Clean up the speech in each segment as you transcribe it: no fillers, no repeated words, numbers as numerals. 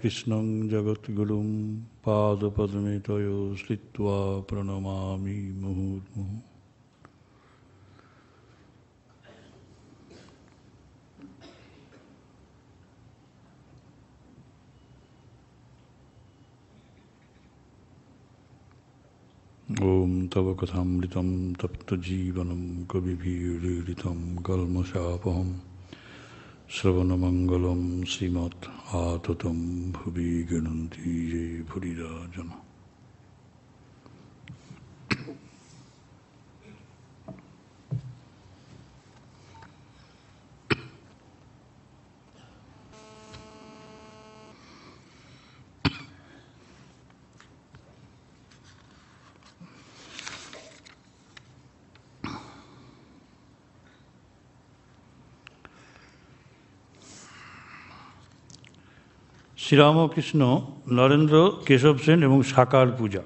কৃষ্ণং জগদ্গুরুং পাদপদ্মে তয়ো শ্রিত্বা প্রণমামি মুহুর্মুহুঃ। ওম তব কথামৃতম তপ্তজীবনম কবিভিরীড়িতম কল্মষাপহম শ্রবণমঙ্গলম শ্রীমৎ আততম ভুবি গণন্তি যে ভুরিদা জন। শ্রীরামকৃষ্ণ, নরেন্দ্র, কেশব সেন এবং সাকার পূজা।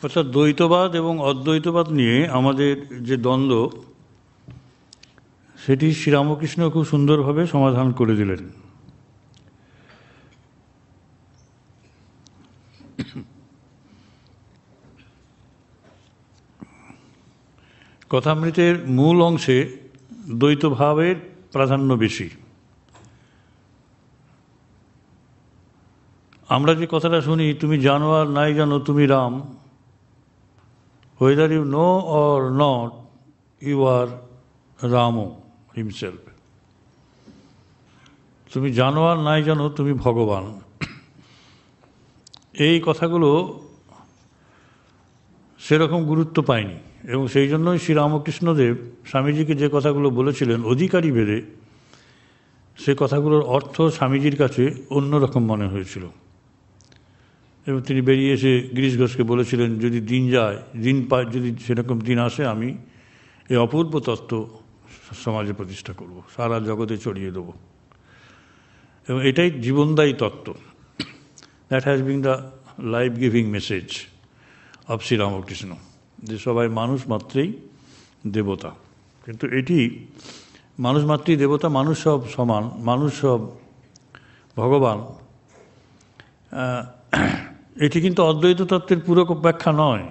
অর্থাৎ দ্বৈতবাদ এবং অদ্বৈতবাদ নিয়ে আমাদের যে দ্বন্দ্ব, সেটি শ্রীরামকৃষ্ণ খুব সুন্দরভাবে সমাধান করে দিলেন। কথামৃতের মূল অংশে দ্বৈতভাবের প্রাধান্য বেশি। আমরা যে কথাটা শুনি, তুমি জানো আর নাই জানো তুমি Ram, whether you know or not you are Ramo himself. তুমি জানো আর নাই জানো তুমি ভগবান। এই কথাগুলো সেরকম গুরুত্ব পায়নি এবং সেই জন্যই শ্রীরামকৃষ্ণদেব স্বামীজিকে যে কথাগুলো বলেছিলেন অধিকারী ভেদে, সে কথাগুলোর অর্থ স্বামীজির কাছে অন্যরকম মনে হয়েছিল এবং তিনি বেরিয়ে এসে গিরিশ ঘোষকে বলেছিলেন, যদি দিন যায়, দিন পায়, যদি সেরকম দিন আসে, আমি এই অপূর্ব তত্ত্ব সমাজে প্রতিষ্ঠা করব, সারা জগতে ছড়িয়ে দেব। এবং এটাই জীবনদায়ী তত্ত্ব। That has been the life giving message of Sri Ramakrishna, যে সবাই মানুষ মাত্রেই দেবতা। কিন্তু এটি মানুষ মাত্রেই দেবতা, মানুষ সব সমান, মানুষ সব ভগবান, এটি কিন্তু অদ্বৈত তত্ত্বের পুরো ব্যাখ্যা নয়।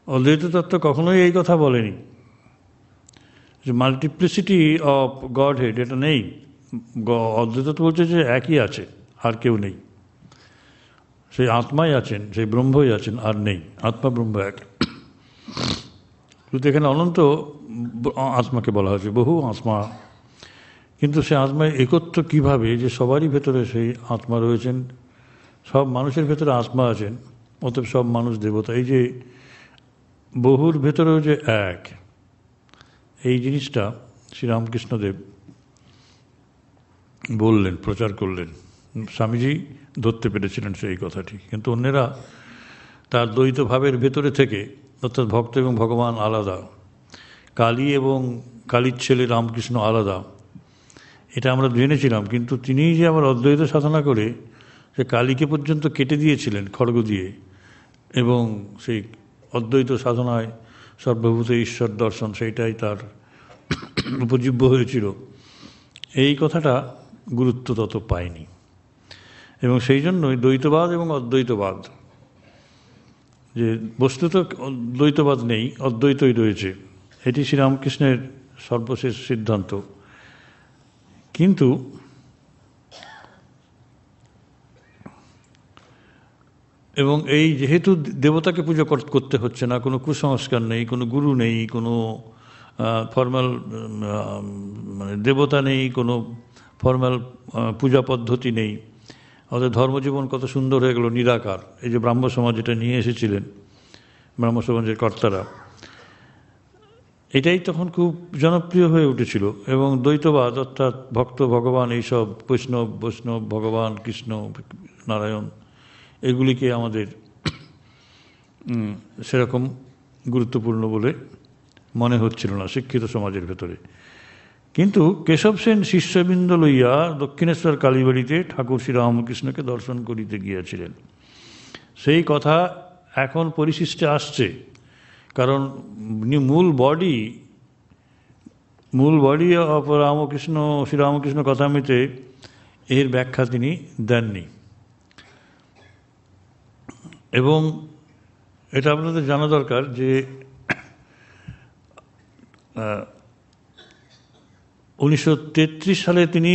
অদ্বৈত তত্ত্ব কখনোই এই কথা বলেনি যে মাল্টিপ্লিসিটি অফ গড হেড, এটা নেই। অদ্বৈত তত্ত্ব বলছে যে একই আছে, আর কেউ নেই, সেই আত্মাই আছেন, সেই ব্রহ্মই আছেন, আর নেই। আত্মা ব্রহ্ম এক। কিন্তু এখানে অনন্ত আত্মাকে বলা হয়েছে, বহু আত্মা। কিন্তু সে আত্মায় একত্র কীভাবে, যে সবারই ভেতরে সেই আত্মা রয়েছেন, সব মানুষের ভেতরে আত্মা আছেন, অতএব সব মানুষ দেবতা। এই যে বহুর ভেতরেও যে এক, এই জিনিসটা শ্রীরামকৃষ্ণদেব বললেন, প্রচার করলেন। স্বামীজি ধরতে পেরেছিলেন সেই কথাটি, কিন্তু অন্যেরা তার দ্বৈত ভাবের ভেতরে থেকে, অর্থাৎ ভক্ত এবং ভগবান আলাদা, কালী এবং কালীর ছেলে রামকৃষ্ণ আলাদা, এটা আমরা জেনেছিলাম। কিন্তু তিনিই যে আবার অদ্বৈত সাধনা করে সে কালীকে পর্যন্ত কেটে দিয়েছিলেন খড়গ দিয়ে, এবং সেই অদ্বৈত সাধনায় সর্বভূত ঈশ্বর দর্শন, সেইটাই তার উপজীব্য হয়েছিল, এই কথাটা গুরুত্ব তত পায়নি। এবং সেই জন্যই দ্বৈতবাদ এবং অদ্বৈতবাদ, যে বস্তুত দ্বৈতবাদ নেই, অদ্বৈতই রয়েছে, এটি শ্রীরামকৃষ্ণের সর্বশেষ সিদ্ধান্ত। কিন্তু এবং এই যেহেতু দেবতাকে পুজো করতে হচ্ছে না, কোনো কুসংস্কার নেই, কোনো গুরু নেই, কোনো ফর্মাল মানে দেবতা নেই, কোনো ফর্মাল পূজা পদ্ধতি নেই, আমাদের ধর্মজীবন কত সুন্দর হয়ে গেল, নিরাকার। এই যে ব্রাহ্ম সমাজ এটা নিয়ে এসেছিলেন ব্রাহ্ম সমাজের কর্তারা, এটাই তখন খুব জনপ্রিয় হয়ে উঠেছিল। এবং দ্বৈতবাদ, অর্থাৎ ভক্ত ভগবান, এইসব বৈষ্ণব ভগবান, কৃষ্ণ নারায়ণ, এগুলিকে আমাদের সেরকম গুরুত্বপূর্ণ বলে মনে হচ্ছিল না শিক্ষিত সমাজের ভেতরে। কিন্তু কেশব সেন শিষ্যবৃন্দ লইয়া দক্ষিণেশ্বর কালীবাড়িতে ঠাকুর শ্রীরামকৃষ্ণকে দর্শন করিতে গিয়াছিলেন। সেই কথা এখন পরিশিষ্টে আসছে, কারণ মূল বডি মূল বডি অফ রামকৃষ্ণ শ্রীরামকৃষ্ণ কথামৃতে এর ব্যাখ্যা তিনি দেননি। এবং এটা আপনাদের জানা দরকার যে 1933 সালে তিনি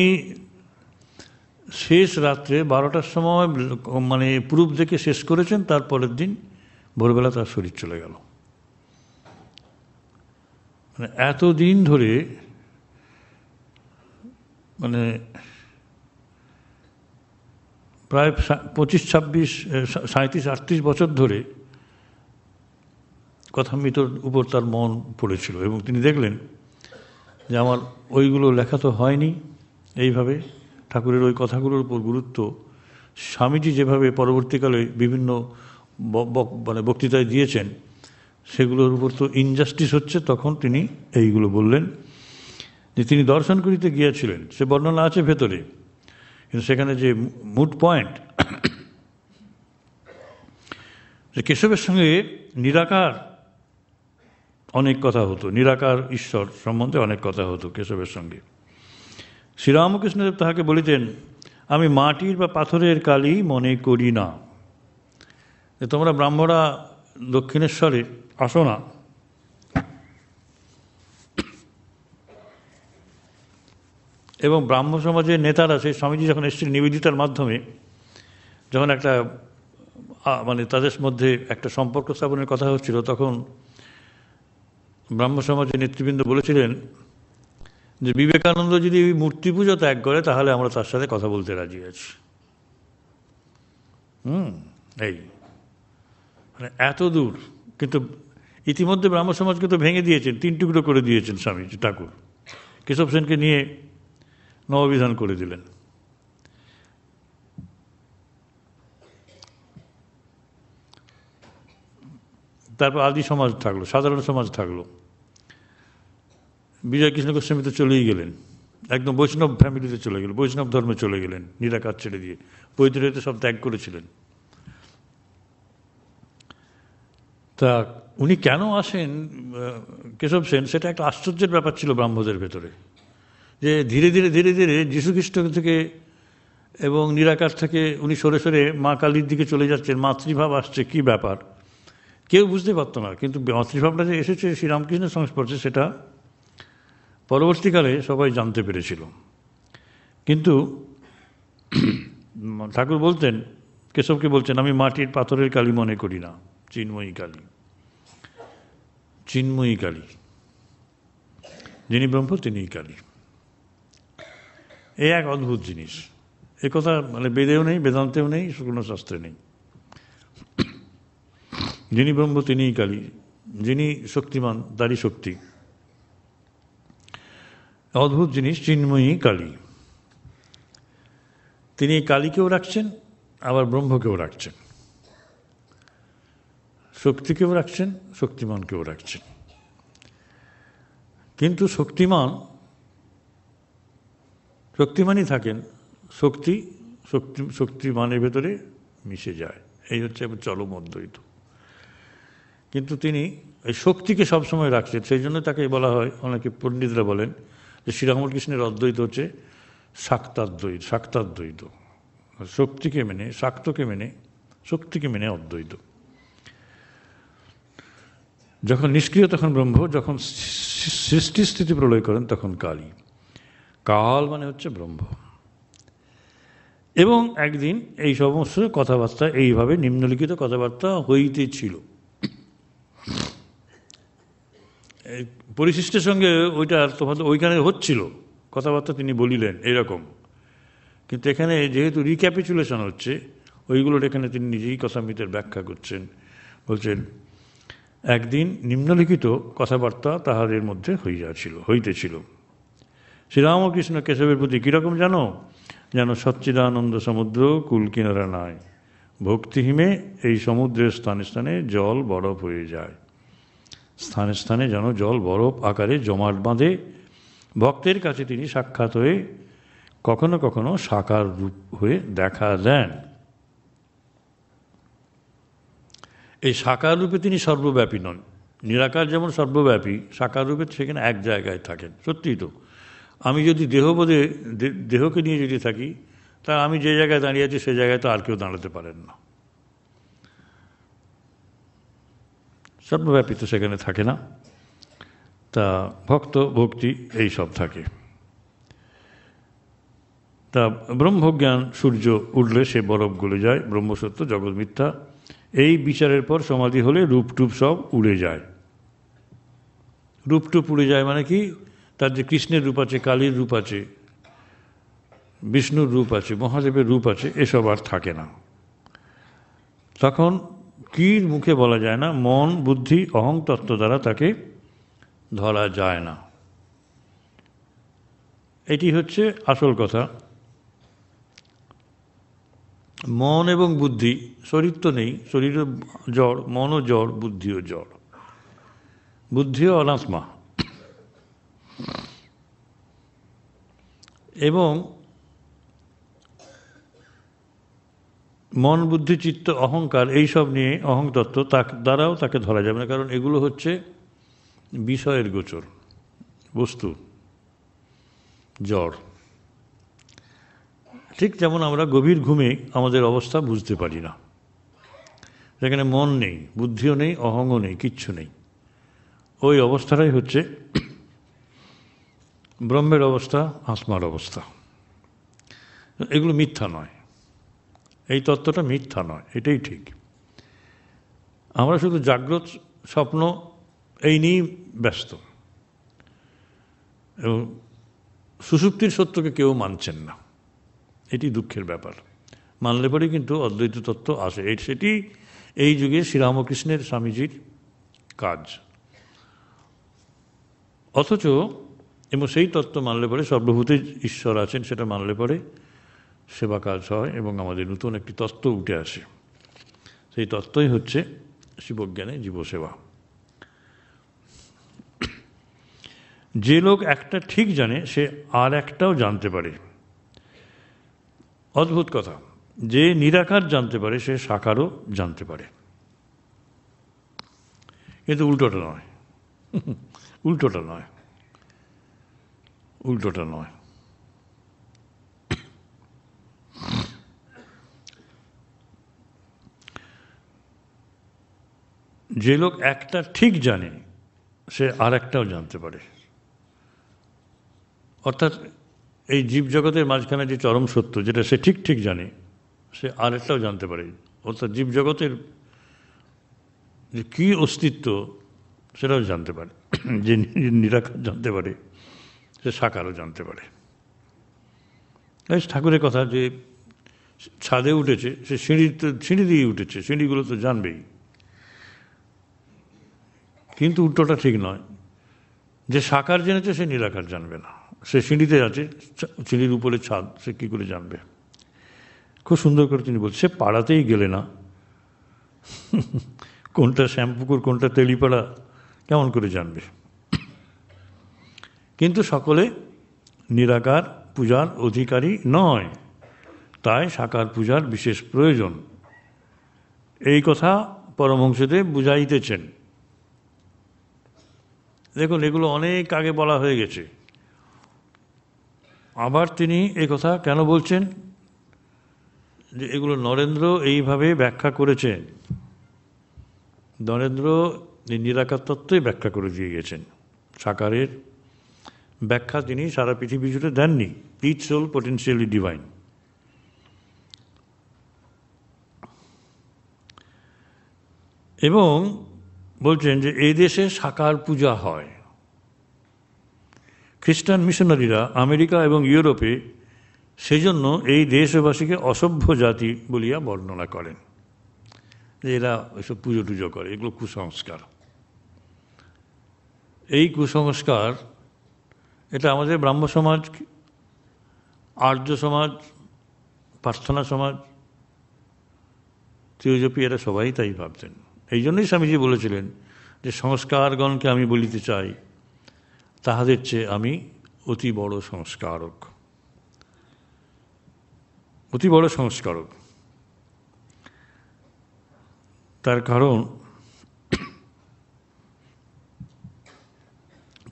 শেষ রাত্রে 12টার সময় মানে প্রুফ দেখে শেষ করেছেন, তারপরের দিন ভোরবেলা তার শরীর চলে গেল। মানে এতদিন ধরে মানে প্রায় 25, 26, 37, 38 বছর ধরে কথামৃতর উপর তার মন পড়েছিল এবং তিনি দেখলেন যে আমার ওইগুলো লেখা তো হয়নি এইভাবে, ঠাকুরের ওই কথাগুলোর উপর গুরুত্ব স্বামীজি যেভাবে পরবর্তীকালে বিভিন্ন মানে বক্তৃতায় দিয়েছেন সেগুলোর উপর তো ইনজাস্টিস হচ্ছে। তখন তিনি এইগুলো বললেন যে তিনি দর্শন করিতে গিয়েছিলেন, সে বর্ণনা আছে ভেতরে, কিন্তু সেখানে যে মুড পয়েন্ট যে কেশবের সঙ্গে নিরাকার অনেক কথা হতো, নিরাকার ঈশ্বর সম্বন্ধে অনেক কথা হতো কেশবের সঙ্গে। শ্রীরামকৃষ্ণদেব তাহাকে বলিতেন, আমি মাটির বা পাথরের কালি মনে করি না। তোমরা ব্রাহ্মণরা দক্ষিণেশ্বরে আসো না, এবং ব্রাহ্ম সমাজের নেতারা সেই স্বামীজি যখন এসেছিলেন নিবেদিতার মাধ্যমে, যখন একটা মানে তাদের মধ্যে একটা সম্পর্ক স্থাপনের কথা হচ্ছিল, তখন ব্রাহ্ম সমাজের নেতৃবৃন্দ বলেছিলেন যে বিবেকানন্দ যদি মূর্তি পুজো ত্যাগ করে তাহলে আমরা তার সাথে কথা বলতে রাজি আছি। এই মানে এত দূর। কিন্তু ইতিমধ্যে ব্রাহ্ম সমাজকে তো ভেঙে দিয়েছেন, 3 টুকরো করে দিয়েছেন স্বামীজি ঠাকুর, কেশব সেনকে নিয়ে নববিধান করে দিলেন। তারপর আদি সমাজ থাকলো, সাধারণ সমাজ থাকলো। বিজয় কৃষ্ণ গোস্বামী তো চলেই গেলেন, একদম বৈষ্ণব ফ্যামিলিতে চলে গেলেন, বৈষ্ণব ধর্মে চলে গেলেন, নিরাকার ছেড়ে দিয়ে। পৈতৃকতে সব ত্যাগ করেছিলেন। তা উনি কেন আসেন কেশব সেন, সেটা একটা আশ্চর্যের ব্যাপার ছিল ব্রাহ্মদের ভেতরে, যে ধীরে ধীরে ধীরে ধীরে যীশুখ্রিস্ট থেকে এবং নিরাকার থেকে উনি সরে সরে মা কালীর দিকে চলে যাচ্ছেন, মাতৃভাব আসছে, কি ব্যাপার কেউ বুঝতে পারতো না। কিন্তু মাতৃভাবটা যে এসেছে শ্রীরামকৃষ্ণের সংস্পর্শে সেটা পরবর্তীকালে সবাই জানতে পেরেছিল। কিন্তু ঠাকুর বলতেন, কেশবকে বলছেন, আমি মাটির পাথরের কালী মনে করি না, চিন্ময়ী কালী, চিন্ময়ী কালী, যিনি ব্রহ্ম তিনিই কালী। এই এক অদ্ভুত জিনিস। এ কথা মানে বেদেও নেই, বেদান্তেও নেই, কোনো শাস্ত্রে নেই। যিনি ব্রহ্ম তিনিই কালী, যিনি শক্তিমান তারই শক্তি। অদ্ভুত জিনিস, চিন্ময়ী কালী। তিনি কালীকেও রাখছেন, আবার ব্রহ্মকেও রাখছেন, শক্তিকেও রাখছেন, শক্তিমানকেও রাখছেন। কিন্তু শক্তিমানই থাকেন, শক্তিমানের ভেতরে মিশে যায়। এই হচ্ছে চরম অদ্বৈত। কিন্তু তিনি এই শক্তিকে সবসময় রাখছেন, সেই জন্য তাকে বলা হয়, অনেকে পণ্ডিতরা বলেন যে শ্রীরামকৃষ্ণের অদ্বৈত হচ্ছে শাক্তাদ্বৈত। শক্তিকে মেনে, শাক্তকে মেনে, শক্তিকে মেনে অদ্বৈত। যখন নিষ্ক্রিয় তখন ব্রহ্ম, যখন সৃষ্টি স্থিতি প্রলয় করেন তখন কালী। কাল মানে হচ্ছে ব্রহ্ম। এবং একদিন এই সমস্ত কথাবার্তা এইভাবে নিম্নলিখিত কথাবার্তা হইতেছিল। পরিশিষ্টের সঙ্গে ওইটা তোমাদের ওইখানে হচ্ছিল কথাবার্তা, তিনি বলিলেন এরকম। কিন্তু এখানে যেহেতু রিক্যাপিচুলেশন হচ্ছে ওইগুলোর, এখানে তিনি নিজেই কথামৃতের ব্যাখ্যা করছেন। বলছেন, একদিন নিম্নলিখিত কথাবার্তা তাহাদের মধ্যে হইতেছিল। শ্রীরামকৃষ্ণ কেশবের প্রতি কীরকম জানো? যেন সচ্চিদানন্দ সমুদ্র কুল কিনারা নাই, ভক্তিহীনে এই সমুদ্রের স্থানে স্থানে জল বরফ হয়ে যায়। স্থানে স্থানে যেন জল বরফ আকারে জমাট বাঁধে। ভক্তের কাছে তিনি সাক্ষাৎ হয়ে কখনো কখনো সাকার রূপ হয়ে দেখা দেন। এই সাকার রূপে তিনি সর্বব্যাপী নন, নিরাকার যেমন সর্বব্যাপী, সাকার রূপে সেখানে এক জায়গায় থাকেন। সত্যিই তো, আমি যদি দেহবোধে দেহকে নিয়ে যদি থাকি, তা আমি যে জায়গায় দাঁড়িয়ে আছি সে জায়গায় তো আর কেউ দাঁড়াতে পারেন না। সর্বব্যাপী তো সেখানে থাকে না। তা ভক্ত ভক্তি এই সব থাকে। তা ব্রহ্মজ্ঞান সূর্য উঠলে সে বরফ গলে যায়, ব্রহ্মসত্য জগৎ মিথ্যা, এই বিচারের পর সমাধি হলে রূপটুপ সব উড়ে যায়। রূপটুপ উড়ে যায় মানে কি, তার যে কৃষ্ণের রূপ আছে, কালীর রূপ আছে, বিষ্ণুর রূপ আছে, মহাদেবের রূপ আছে, এসব আর থাকে না। তখন কি মুখে বলা যায় না, মন বুদ্ধি অহং তত্ত্ব দ্বারা তাকে ধরা যায় না। এটি হচ্ছে আসল কথা। মন এবং বুদ্ধি, শরীর তো নেই, শরীরও জড়, মনও জড়, বুদ্ধিও জড়, বুদ্ধিও অনাত্মা। এবং মন বুদ্ধি চিত্ত অহংকার এইসব নিয়ে অহংতত্ত্ব দ্বারাও তাকে ধরা যাবে না, কারণ এগুলো হচ্ছে বিষয়ের গোচর বস্তু, জড়। ঠিক যেমন আমরা গভীর ঘুমে আমাদের অবস্থা বুঝতে পারি না, যেখানে মন নেই, বুদ্ধিও নেই, অহংও নেই, কিচ্ছু নেই। ওই অবস্থাটাই হচ্ছে ব্রহ্মের অবস্থা, আত্মার অবস্থা। এগুলো মিথ্যা নয়, এই তত্ত্বটা মিথ্যা নয়, এটাই ঠিক। আমরা শুধু জাগ্রত স্বপ্ন এই নিয়েই ব্যস্ত, এবং সুষুপ্তির সত্যকে কেউ মানছেন না, এটি দুঃখের ব্যাপার। মানলে পরে কিন্তু অদ্বৈত তত্ত্ব আসে, সেটি এই যুগে শ্রীরামকৃষ্ণের স্বামীজির কাজ। অথচ এবং সেই তত্ত্ব মানলে পরে সর্বভূতে ঈশ্বর আছেন, সেটা মানলে পরে সেবা কাজ হয় এবং আমাদের নতুন একটি তত্ত্ব উঠে আসে। সেই তত্ত্বই হচ্ছে শিবজ্ঞানে জীবসেবা। যে লোক একটা ঠিক জানে সে আর একটাও জানতে পারে। অদ্ভুত কথা, যে নিরাকার জানতে পারে সে সাকারও জানতে পারে, কিন্তু উল্টোটা নয়। উল্টোটা নয়, উল্টোটা নয়। যে লোক একটা ঠিক জানে সে আর একটাও জানতে পারে। অর্থাৎ এই জীবজগতের মাঝখানে যে চরম সত্য, যেটা সে ঠিক ঠিক জানে, সে আরেকটাও জানতে পারে। অর্থাৎ জীবজগতের যে কী অস্তিত্ব সেটাও জানতে পারে। যে নিরাকার জানতে পারে সে সাকারও জানতে পারে। ঠাকুরের কথা যে ছাদে উঠেছে, সে সিঁড়ি দিয়ে উঠেছে, সিঁড়িগুলো তো জানবেই, কিন্তু উল্টোটা ঠিক নয়। যে সাকার জেনেছে সে নিরাকার জানবে না, সে সিঁড়িতে আছে, সিঁড়ির উপরে ছাদ, সে কী করে জানবে? খুব সুন্দর করে তিনি বলছেন, সে পাড়াতেই গেলে না, কোনটা শ্যামপুকুর কোনটা তেলিপাড়া কেমন করে জানবে? কিন্তু সকলে নিরাকার পূজার অধিকারী নয়, তাই সাকার পূজার বিশেষ প্রয়োজন। এই কথা পরমহংসদেব বুঝাইতেছেন। দেখুন, এগুলো অনেক আগে বলা হয়ে গেছে, আবার তিনি এই কথা কেন বলছেন? যে এগুলো নরেন্দ্র এইভাবে ব্যাখ্যা করেছেন। নরেন্দ্র নিরাকার তত্ত্বই ব্যাখ্যা করে দিয়ে গেছেন, সাকারের ব্যাখ্যা তিনি সারা পৃথিবী জুড়ে দেননি। Each soul potentially divine. এবং বলছেন যে এই দেশে সাকার পূজা হয়। খ্রিস্টান মিশনারিরা আমেরিকা এবং ইউরোপে সেজন্য এই দেশবাসীকে অসভ্য জাতি বলিয়া বর্ণনা করেন, যে এরা এসব পুজো টুজো করে, এগুলো কুসংস্কার। এই কুসংস্কার, এটা আমাদের ব্রাহ্ম সমাজ, আর্য সমাজ, প্রার্থনা সমাজ, থিওজফি, এরা সবাই তাই ভাবতেন। এই জন্যই স্বামীজি বলেছিলেন যে সংস্কারগণকে আমি বলিতে চাই, তাহাদের চেয়ে আমি অতি বড় সংস্কারক, অতি বড় সংস্কারক। তার কারণ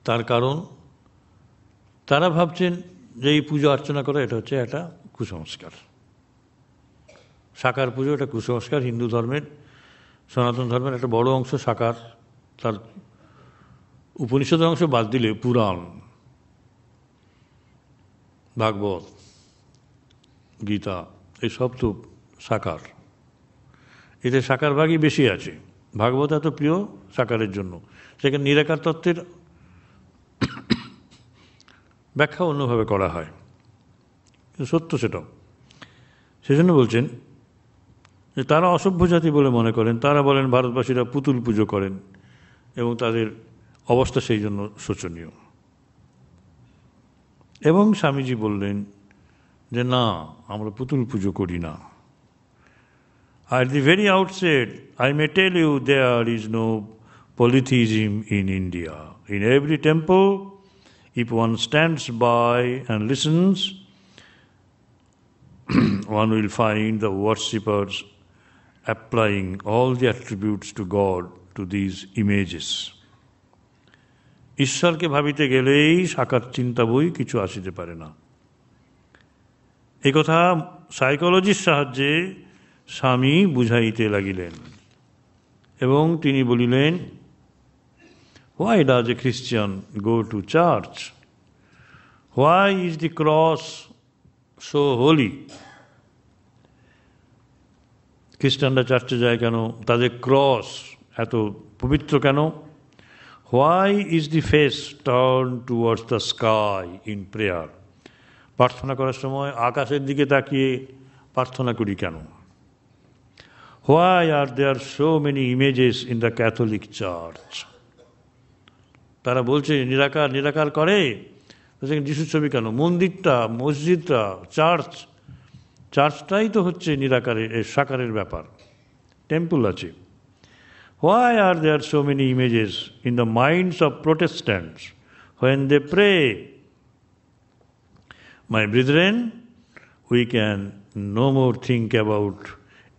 তার কারণ তারা ভাবছেন যে এই পুজো অর্চনা করা এটা হচ্ছে একটা কুসংস্কার। সাকার পুজো এটা কুসংস্কার। হিন্দু ধর্মের, সনাতন ধর্মের একটা বড় অংশ সাকার। তার উপনিষদের অংশ বাদ দিলে পুরাণ, ভাগবত, গীতা এসব তো সাকার। এতে সাকার ভাগই বেশি আছে। ভাগবত এত প্রিয় সাকারের জন্য, সেখানে নিরাকার তত্ত্বের ব্যাখ্যা অন্যভাবে করা হয়, সত্য সেটাও। সেজন্য বলছেন যে তারা অসভ্য জাতি বলে মনে করেন। তারা বলেন ভারতবাসীরা পুতুল পুজো করেন এবং তাদের অবস্থা সেই জন্য শোচনীয়। এবং স্বামীজি বললেন যে না, আমরা পুতুল পুজো করি না। At the very outset, I may tell you there is no polytheism in India. In every temple, if one stands by and listens, one will find the worshippers applying all the attributes to God to these images. ঈশ্বরকে ভাবিতে গেলেই সাকার চিন্তা বই কিছু আসিতে পারে না। এই কথা সাইকোলজির সাহায্যে স্বামী বুঝাইতে লাগিলেন এবং তিনি বলিলেন, Why does a Christian go to church? Why is the cross so holy? খ্রিস্টানরা চার্চে যায় কেন? তাদের ক্রস এত পবিত্র কেন? Why is the face turned towards the sky in prayer? প্রার্থনা করার সময় আকাশের দিকে তাকিয়ে প্রার্থনা করি কেন? Why are there so many images in the Catholic Church? তারা বলছে নিরাকার নিরাকার করে, যিশুর ছবি কেন? মন্দিরটা, মসজিদটা, চার্চটাই তো হচ্ছে নিরাকারের, সাকারের ব্যাপার। টেম্পল আছে। Why are there so many images in the minds of Protestants when they pray? My brethren, we can no more think about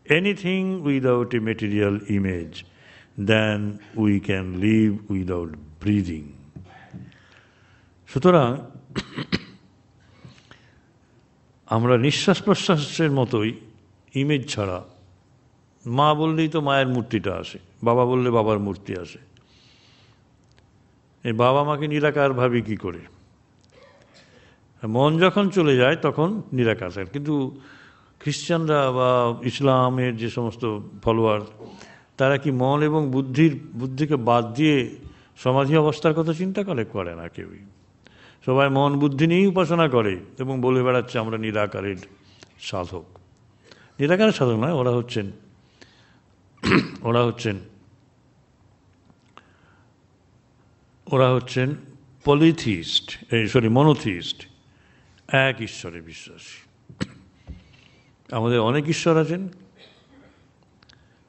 anything without a material image than we can live without breathing. সুতরাং আমরা নিঃশ্বাস প্রশ্বাসের মতোই image ছাড়া, মা বললেই তো মায়ের মূর্তিটা আসে, বাবা বললে বাবার মূর্তি আসে। এই বাবা মাকে নিরাকার ভাবি কি করে? মন যখন চলে যায় তখন নিরাকার। কিন্তু খ্রিস্টানরা বা ইসলামের যে সমস্ত ফলোয়ার, তারা কি মন এবং বুদ্ধিকে বাদ দিয়ে সমাধি অবস্থার কথা চিন্তা করে না কেউই। সবাই মন বুদ্ধি নিয়েই উপাসনা করে এবং বলে বেড়াচ্ছে আমরা নিরাকারের সাধক। নিরাকারের সাধক নয়, ওরা হচ্ছেন পলিথিস্ট, মনোথিস্ট, এক ঈশ্বরে বিশ্বাসী। আমাদের অনেক ঈশ্বর আছেন,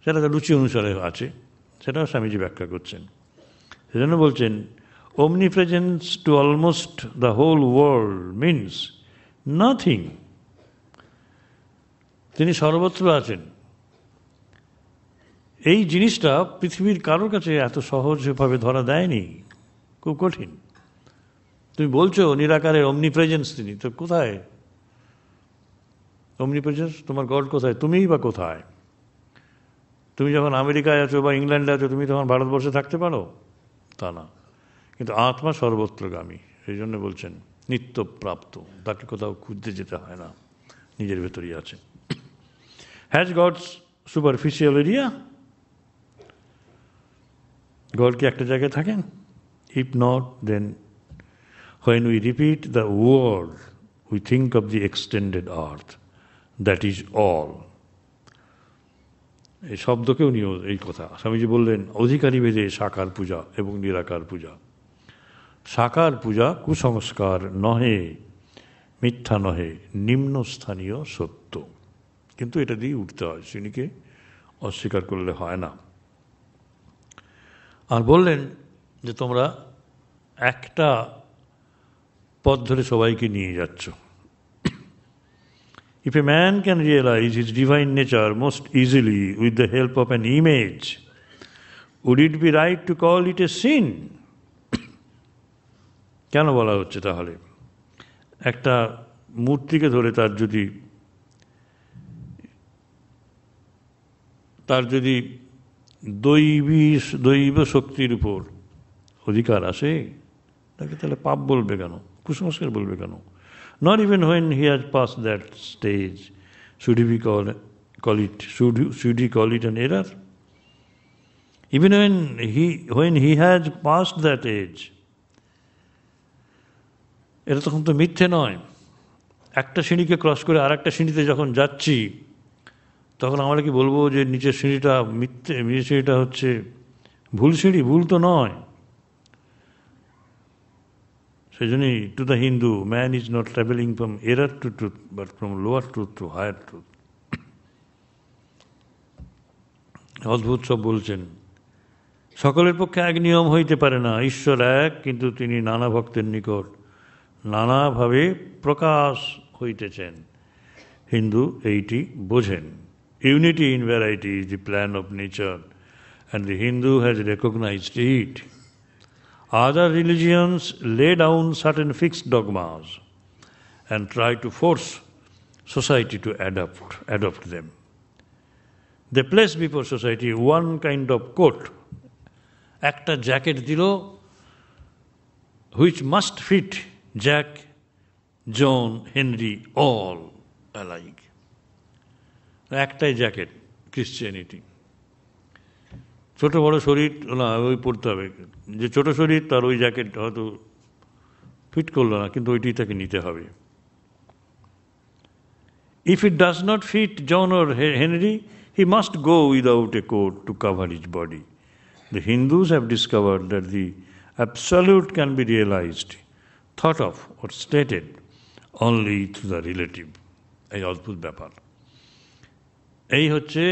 সেটা তার রুচি অনুসারে আছে, সেটাও স্বামীজি ব্যাখ্যা করছেন। সেজন্য বলছেন omnipresence to almost the whole world means nothing. তিনি সর্বত্র আছেন। এই জিনিসটা পৃথিবীর কারোর কাছে এত সহজভাবে ধরা দেয়নি, খুব কঠিন। তুমি বলছো নিরাকারের omnipresence, তিনি তো কোথায়? omnipresence, তোমার গড কোথায়? তুমিই বা কোথায়? তুমি যখন আমেরিকায় আছো বা ইংল্যান্ডে আছো, তুমি তখন ভারতবর্ষে থাকতে পারো? তা না। কিন্তু আত্মা সর্বত্রগামী। এই জন্য বলছেন নিত্যপ্রাপ্ত, তাকে কোথাও খুঁজতে যেতে হয় না, নিজের ভেতরেই আছে। Has God's superficial area? God কি একটা জায়গায় থাকেন? If not, then when we repeat the word, we think of the extended earth. That is all. এই শব্দকেও নিয়েও এই কথা স্বামীজি বললেন, অধিকারী ভেদে সাকার পূজা এবং নিরাকার পূজা। সাকার পূজা কুসংস্কার নহে, মিথ্যা নহে, নিম্নস্থানীয় সত্য। কিন্তু এটা দিয়ে উঠতে হয়, শ্রেণীকে অস্বীকার করলে হয় না। আর বললেন যে তোমরা একটা পথ ধরে সবাইকে নিয়ে যাচ্ছ। If a man can realize his divine nature most easily with the help of an image, would it be right to call it a sin? কেন বলা হচ্ছে তাহলে? একটা মূর্তিকে ধরে তার যদি দৈব শক্তির উপর অধিকার আসে, তাকে তাহলে পাপ বলবে কেন, কুসংস্কার বলবে কেন? Not even when he has pass that stage should he call it an error? Even when he has passed that age, এটা তখন তো মিথ্যে নয়। একটা সিঁড়িকে ক্রস করে আর একটা সিঁড়িতে যখন যাচ্ছি, তখন আমরা কি বলবো যে নিচের সিঁড়িটা মিথ্যে, নিচের সিঁড়িটা হচ্ছে ভুল সিঁড়ি? ভুল তো নয়। সেই জন্যই to the Hindu, man is not travelling from error to truth, but from lower truth to higher truth. অদ্ভুত সব বলছেন। সকলের পক্ষে এক নিয়ম হইতে পারে না, ঈশ্বর এক, কিন্তু তিনি নানা ভক্তের নিকট নানাভাবে প্রকাশ হইতেছেন। হিন্দু এইটি বোঝেন। Unity in variety is the plan of nature, and the Hindu has recognised it. Other religions lay down certain fixed dogmas and try to force society to adopt them. They place before society one kind of coat, একটা jacket দিল, which must fit Jack, John, Henry, all alike. একটাই jacket, Christianity. ছোট বড় শরীর না, ওই পড়তে হবে। যে ছোট শরীর তার ওই জ্যাকেট হয়তো ফিট করলো না, কিন্তু ওইটি তাকে নিতে হবে। If it does not fit John or Henry, he must go without a coat to cover his body. The Hindus have discovered that the absolute can be realized, thought of or stated only through the relative. এই অদ্ভুত ব্যাপার। এই হচ্ছে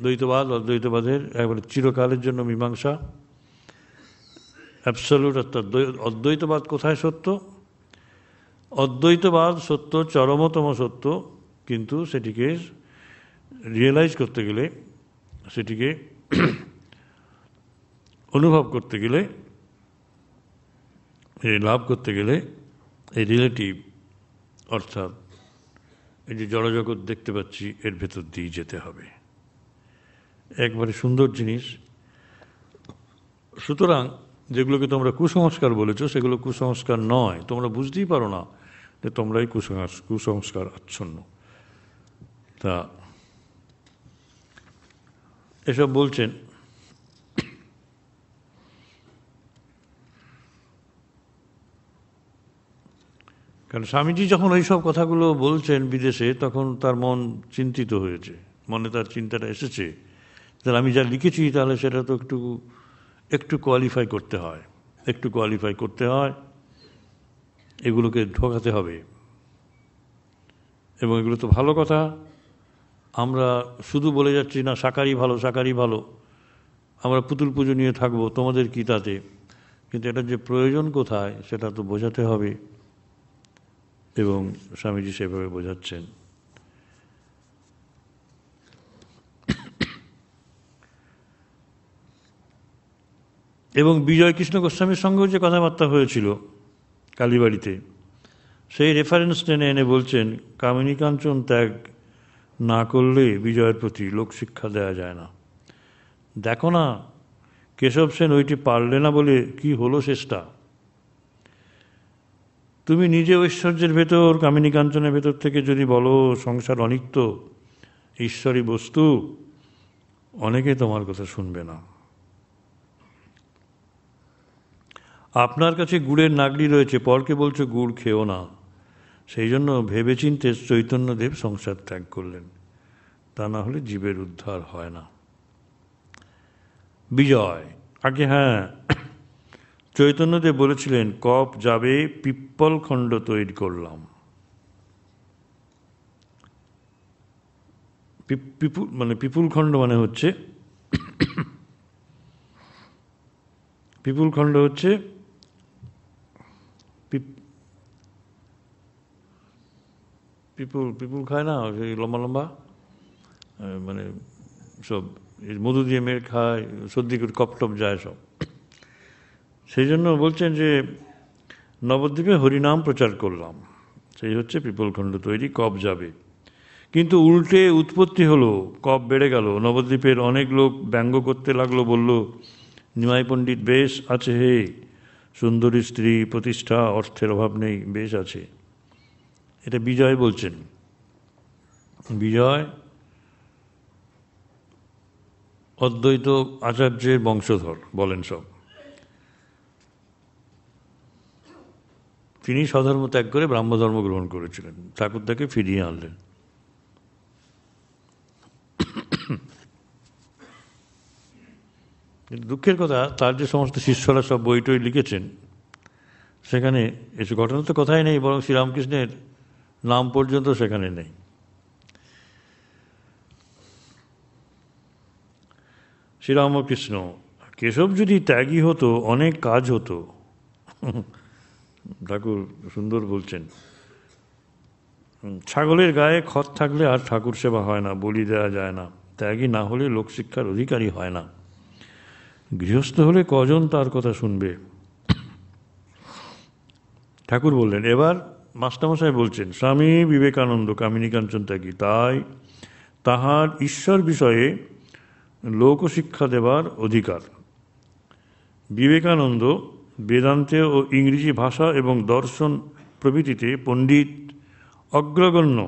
দ্বৈতবাদ, অদ্বৈতবাদের একবারে চিরকালের জন্য মীমাংসা। Absolute অর্থাৎ অদ্বৈতবাদ কোথায় সত্য? অদ্বৈতবাদ সত্য, চরমতম সত্য, কিন্তু সেটিকে রিয়েলাইজ করতে গেলে, সেটিকে অনুভব করতে গেলে, লাভ করতে গেলে এই রিলেটিভ অর্থাৎ এই যে জড়জগৎ দেখতে পাচ্ছি এর ভেতর দিয়ে যেতে হবে। একবারে সুন্দর জিনিস। সুতরাং যেগুলোকে তোমরা কুসংস্কার বলেছো, সেগুলো কুসংস্কার নয়। তোমরা বুঝতেই পারো না যে তোমরাই কুসংস্কার আচ্ছন্ন। তা এসব বলছেন। কারণ স্বামীজি যখন ওইসব কথাগুলো বলছেন বিদেশে, তখন তার মন চিন্তিত হয়েছে, মনে তার চিন্তাটা এসেছে, তাহলে আমি যা লিখেছি তাহলে সেটা তো একটু কোয়ালিফাই করতে হয়, এগুলোকে ঢোকাতে হবে। এবং এগুলো তো ভালো কথা, আমরা শুধু বলে যাচ্ছি না সাকারই ভালো, আমরা পুতুল পুজো নিয়ে থাকবো, তোমাদের কি তাতে? কিন্তু এটা যে প্রয়োজন কোথায় সেটা তো বোঝাতে হবে। এবং স্বামীজি সেভাবে বোঝাচ্ছেন। এবং বিজয় কৃষ্ণ গোস্বামীর সঙ্গেও যে কথাবার্তা হয়েছিল কালীবাড়িতে, সেই রেফারেন্স টেনে এনে বলছেন, কামিনী কাঞ্চন ত্যাগ না করলে বিজয়ের প্রতি লোকশিক্ষা দেওয়া যায় না। দেখো না, কেশব সেন ওইটি পারলে না বলে কি হলো শেষটা। তুমি নিজে ঐশ্বর্যের ভেতর, কামিনী কাঞ্চনের ভেতর থেকে যদি বলো সংসার অনিত্য, ঈশ্বরী বস্তু, অনেকে তোমার কথা শুনবে না। আপনার কাছে গুড়ের নাগড়ি রয়েছে, পরকে বলছো গুড় খেও না। সেই জন্য ভেবেচিন্তে চৈতন্যদেব সংসার ত্যাগ করলেন, তা না হলে জীবের উদ্ধার হয় না। বিজয় আগে, হ্যাঁ, চৈতন্যদেব বলেছিলেন কপ যাবে, পিপ্পল খণ্ড তৈরি করলাম। পিপুল খণ্ড মানে হচ্ছে পিপুল খণ্ড হচ্ছে পিপুল খায় না, সেই লম্বা লম্বা, মানে সব মধু দিয়ে মেরে খায়, সর্দি করে কপ টপ যায় সব। সেই জন্য বলছেন যে নবদ্বীপে হরিনাম প্রচার করলাম, সেই হচ্ছে পিপলখণ্ড তৈরি, কব যাবে। কিন্তু উল্টে উৎপত্তি হলো, কব বেড়ে গেল। নবদ্বীপের অনেক লোক ব্যঙ্গ করতে লাগলো, বলল, নিমাই পণ্ডিত বেশ আছে হে, সুন্দরী স্ত্রী, প্রতিষ্ঠা, অর্থের অভাব নেই, বেশ আছে। এটা বিজয় বলছেন। বিজয় অদ্বৈত আচার্যের বংশধর বলেন সব। তিনি স্বধর্ম ত্যাগ করে ব্রাহ্মধর্ম গ্রহণ করেছিলেন, ঠাকুর তাকে ফিরিয়ে আনলেন। কিন্তু দুঃখের কথা, তার যে সমস্ত শিষ্যরা সব বই টই লিখেছেন, সেখানে এসে ঘটনা তো কথাই নেই, বরং শ্রীরামকৃষ্ণের নাম পর্যন্ত সেখানে নেই। শ্রীরামকৃষ্ণ, কেশব যদি ত্যাগী হতো অনেক কাজ হতো। ঠাকুর সুন্দর বলছেন, ছাগলের গায়ে খত থাকলে আর ঠাকুর সেবা হয় না, বলি দেওয়া যায় না। ত্যাগী না হলে লোকশিক্ষার অধিকারী হয় না। গৃহস্থ হলে কজন তার কথা শুনবে? ঠাকুর বললেন, এবার মাস্টারমশাই বলছেন, স্বামী বিবেকানন্দ কামিনী কাঞ্চন ত্যাগী, তাই তাহার ঈশ্বর বিষয়ে লোকশিক্ষা দেবার অধিকার। বিবেকানন্দ বেদান্তে ও ইংরেজি ভাষা এবং দর্শন প্রভৃতিতে পণ্ডিত, অগ্রগণ্য।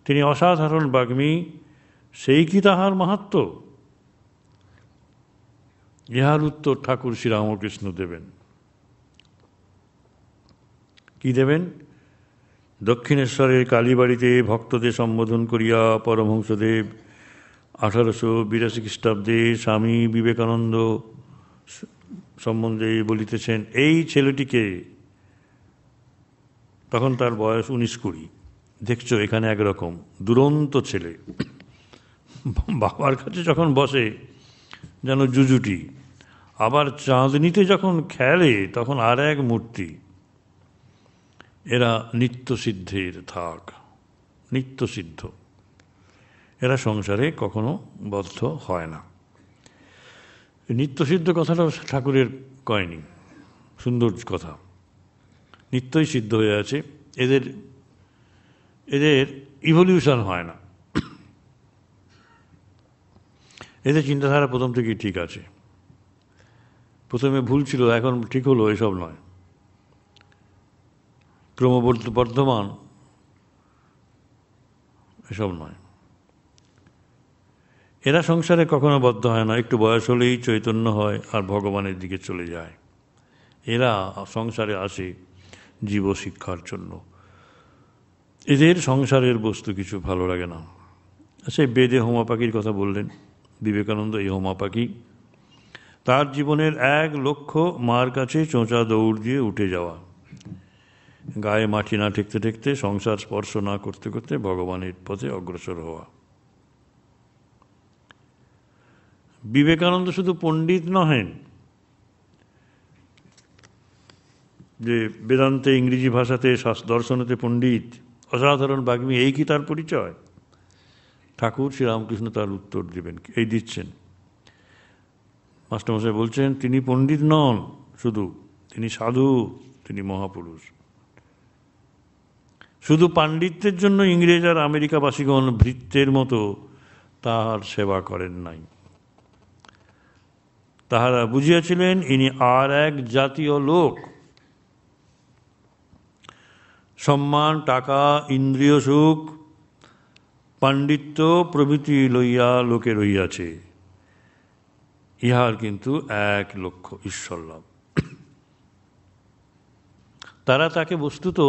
তিনি অসাধারণ বাগ্মী, সেই কি তাহার মাহাত্ম্য? ইহার উত্তর ঠাকুর শ্রীরামকৃষ্ণ দেবেন। কি দেবেন? দক্ষিণেশ্বরের কালীবাড়িতে ভক্তদের সম্বোধন করিয়া পরমহংসদেব 1882 খ্রিস্টাব্দে স্বামী বিবেকানন্দ সম্বন্ধে বলিতেছেন, এই ছেলেটিকে, তখন তার বয়স 19-20, দেখছো এখানে একরকম দুরন্ত ছেলে, বাবার কাছে যখন বসে যেন জুজুটি, আবার চাঁদনিতে যখন খেলে তখন আর এক মূর্তি। এরা নিত্যসিদ্ধের থাক, নিত্যসিদ্ধ। এরা সংসারে কখনো বদ্ধ হয় না। নিত্যসিদ্ধ কথাটা ঠাকুরের কয়নি, সুন্দর কথা। নিত্যই সিদ্ধ হয়ে আছে, এদের এদের ইভলিউশন হয় না, এদের চিন্তাধারা প্রথম থেকেই ঠিক আছে। প্রথমে ভুল ছিল, এখন ঠিক হলো, এসব নয়। ক্রমবর্ধমান এসব নয়। এরা সংসারে কখনো বদ্ধ হয় না, একটু বয়স হলেই চৈতন্য হয় আর ভগবানের দিকে চলে যায়। এরা সংসারে আসে জীবশিক্ষার জন্য। এদের সংসারের বস্তু কিছু ভালো লাগে না। সেই বেদে হোমা পাখির কথা বললেন বিবেকানন্দ, এই হোমা পাখি তার জীবনের এক লক্ষ্য মার কাছে চোঁচা দৌড় দিয়ে উঠে যাওয়া, গায়ে মাটি না ঠেকতে ঠেকতে, সংসার স্পর্শ না করতে করতে ভগবানের পথে অগ্রসর হওয়া। বিবেকানন্দ শুধু পণ্ডিত নহেন যে বেদান্তে, ইংরেজি ভাষাতে, দর্শনেতে পণ্ডিত, অসাধারণ বাগ্মী, এই কি তার পরিচয়? ঠাকুর শ্রীরামকৃষ্ণ তার উত্তর দেবেন, এই দিচ্ছেন। মাস্টারমশাই বলছেন, তিনি পণ্ডিত নন শুধু, তিনি সাধু, তিনি মহাপুরুষ। শুধু পাণ্ডিত্যের জন্য ইংরেজ আর আমেরিকাবাসীগণ ভৃত্যের মতো তাহার সেবা করেন নাই। তাহারা বুঝিয়াছিলেন ইনি আর এক জাতীয় লোক। সম্মান, টাকা, ইন্দ্রিয় সুখ, পাণ্ডিত্য প্রভৃতি লইয়া লোকে রইয়াছে, ইহার কিন্তু এক লক্ষ্য, ঈশ্বর লাভ। তারা তাকে বস্তুত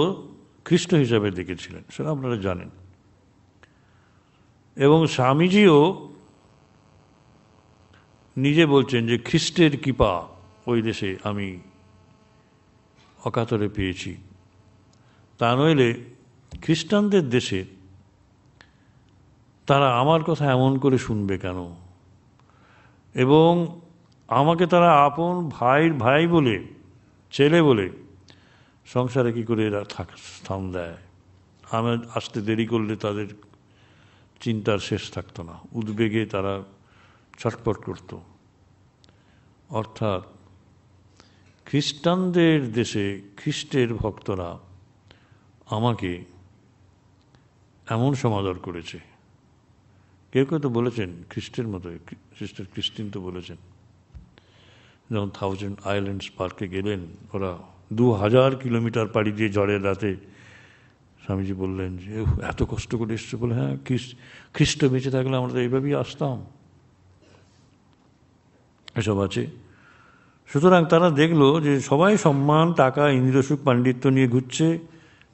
খ্রিস্ট হিসাবে দেখেছিলেন, সেটা আপনারা জানেন। এবং স্বামীজিও নিজে বলছেন যে খ্রিস্টের কৃপা ওই দেশে আমি অকাতরে পেয়েছি, তা নইলে খ্রিস্টানদের দেশে তারা আমার কথা এমন করে শুনবে কেন? এবং আমাকে তারা আপন ভাই বলে, ছেলে বলে সংসারে কি করে এরা স্থান দেয়? আমি আসতে দেরি করলে তাদের চিন্তার শেষ থাকতো না, উদ্বেগে তারা ছটফট করত। অর্থাৎ খ্রিস্টানদের দেশে খ্রিস্টের ভক্তরা আমাকে এমন সমাদর করেছে। কেউ কেউ তো বলেছেন খ্রিস্টের মতোই, সিস্টার ক্রিস্টিন তো বলেছেন, যখন 1000 আইল্যান্ডস পার্কে গেলেন, ওরা 2000 কিলোমিটার পাড়ি দিয়ে ঝড়ের রাতে, স্বামীজি বললেন যে এত কষ্ট করে এসছে, বলে হ্যাঁ খ্রিস্ট বেঁচে থাকলে আমরা তো এইভাবেই আসতাম। এসব আছে। সুতরাং তারা দেখলো যে সবাই সম্মান, টাকা, ইন্দ্রসুখ, পাণ্ডিত্য নিয়ে ঘুরছে,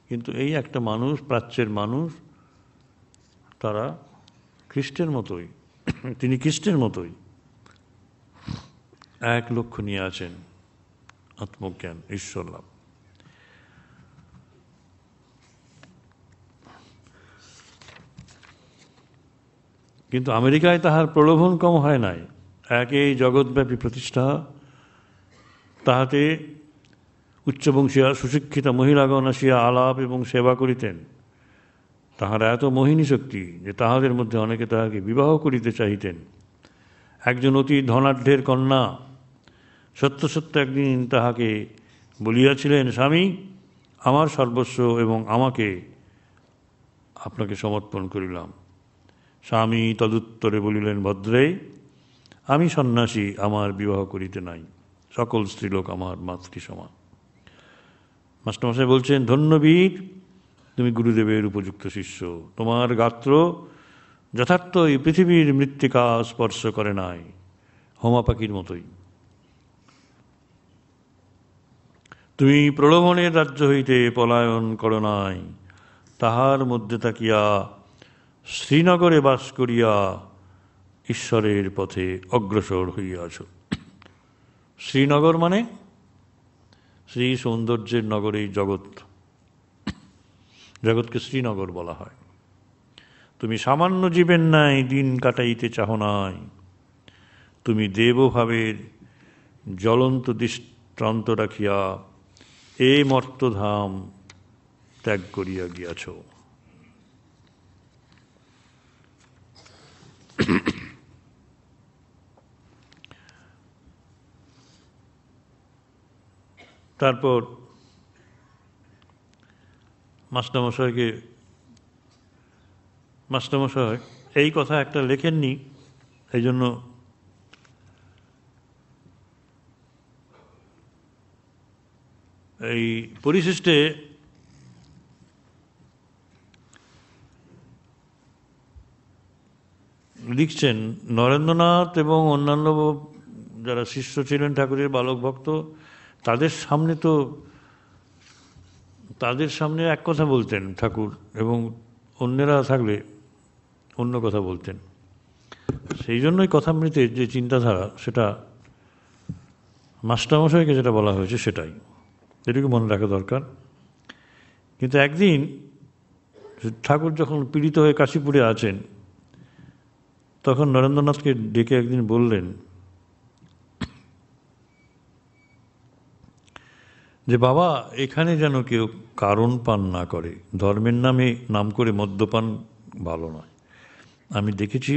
কিন্তু এই একটা মানুষ, প্রাচ্যের মানুষ, তারা খ্রিস্টের মতোই, তিনি খ্রিস্টের মতোই 1 লক্ষ্য নিয়ে আছেন, আত্মজ্ঞান, ঈশ্বর লাভ। কিন্তু আমেরিকায় তাহার প্রলোভন কম হয় নাই। এই জগৎব্যাপী প্রতিষ্ঠা, তাহাতে উচ্চবংশীয় সুশিক্ষিত মহিলাগণ আসিয়া আলাপ এবং সেবা করিতেন। তাহারা এত মোহিনী শক্তি যে তাহাদের মধ্যে অনেকে তাহাকে বিবাহ করিতে চাহিতেন। একজন অতি ধনাঢ্যের কন্যা সত্য সত্য একদিন তাহাকে বলিয়াছিলেন, স্বামী, আমার সর্বস্ব এবং আমাকে আপনাকে সমর্পণ করিলাম। স্বামী তদুত্তরে বলিলেন, ভদ্রে, আমি সন্ন্যাসী, আমার বিবাহ করিতে নাই, সকল স্ত্রীলোক আমার মাতৃসমান। মাস্টারমশাই বলছেন, ধন্যবীর, তুমি গুরুদেবের উপযুক্ত শিষ্য। তোমার গাত্র যথার্থ এই পৃথিবীর মৃত্তিকা স্পর্শ করে নাই, হোমা পাখির মতোই। তুমি প্রলোভনের রাজ্য হইতে পলায়ন করো নাই, তাহার মধ্যে থাকিয়া শ্রীনগরে বাস করিয়া ঈশ্বরের পথে অগ্রসর হইয়াছ। শ্রীনগর মানে শ্রী সৌন্দর্যের নগরেই জগৎ, জগৎকে শ্রীনগর বলা হয়। তুমি সামান্য জীবের নাই দিন কাটাইতে চাহ নাই, তুমি দেবভাবের জ্বলন্ত দৃষ্টান্ত রাখিয়া এ মর্তধাম ত্যাগ করিয়া গিয়াছ। তারপর মাস্টারমশাই এই কথা একটা লেখেননি, এই জন্য এই পরিশিষ্টে লিখছেন, নরেন্দ্রনাথ এবং অন্যান্য যারা শিষ্য ছিলেন ঠাকুরের বালক ভক্ত, তাদের সামনে এক কথা বলতেন ঠাকুর, এবং অন্যেরা থাকলে অন্য কথা বলতেন। সেই জন্যই কথামৃতের যে চিন্তাধারা, সেটা মাস্টারমশাইকে যেটা বলা হয়েছে সেটাই, এটুকু মনে রাখা দরকার। কিন্তু একদিন ঠাকুর যখন পীড়িত হয়ে কাশীপুরে আছেন, তখন নরেন্দ্রনাথকে ডেকে একদিন বললেন যে, বাবা, এখানে যেন কেউ কারণ পান না করে, ধর্মের নাম করে মদ্যপান ভালো নয়। আমি দেখেছি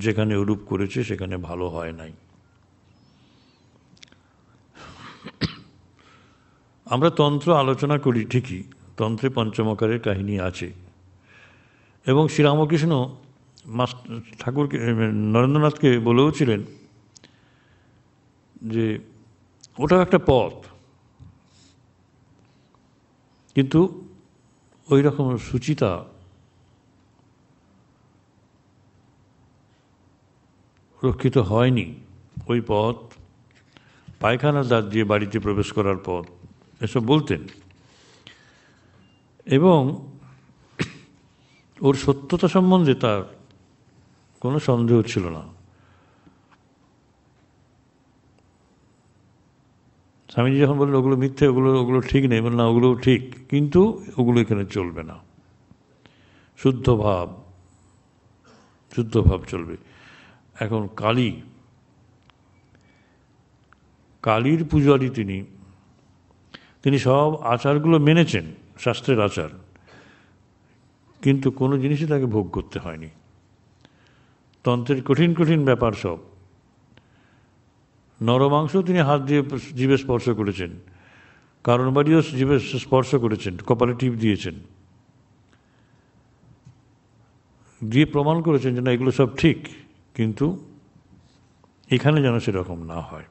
যেখানে ওরূপ করেছে সেখানে ভালো হয় নাই। আমরা তন্ত্র আলোচনা করি ঠিকই, তন্ত্রে পঞ্চমকারের কাহিনী আছে, এবং শ্রীরামকৃষ্ণ ঠাকুরকে, নরেন্দ্রনাথকে বলেও ছিলেন যে ওটাও একটা পথ, কিন্তু ওই রকম সুচিতা রক্ষিত হয়নি। ওই পথ পায়খানার দ্বার দিয়ে বাড়িতে প্রবেশ করার পথ, এসব বলতেন, এবং ওর সত্যতা সম্বন্ধে তার কোনো সন্দেহ ছিল না। স্বামীজি যখন বললেন ওগুলো মিথ্যে, ওগুলো ঠিক নেই, বললেন না, ওগুলোও ঠিক, কিন্তু ওগুলো এখানে চলবে না, শুদ্ধ ভাব চলবে। এখন কালীর পূজারী তিনি সব আচারগুলো মেনেছেন, শাস্ত্রের আচার, কিন্তু কোনো জিনিসই তাকে ভোগ করতে হয়নি। তন্ত্রের কঠিন ব্যাপার সব নরমাংস তিনি হাত দিয়ে জিভে স্পর্শ করেছেন, কারণ বাড়িও জিভে স্পর্শ করেছেন, কপালে টিপ দিয়েছেন, দিয়ে প্রমাণ করেছেন যে না এগুলো সব ঠিক, কিন্তু এখানে যেন সেরকম না হয়।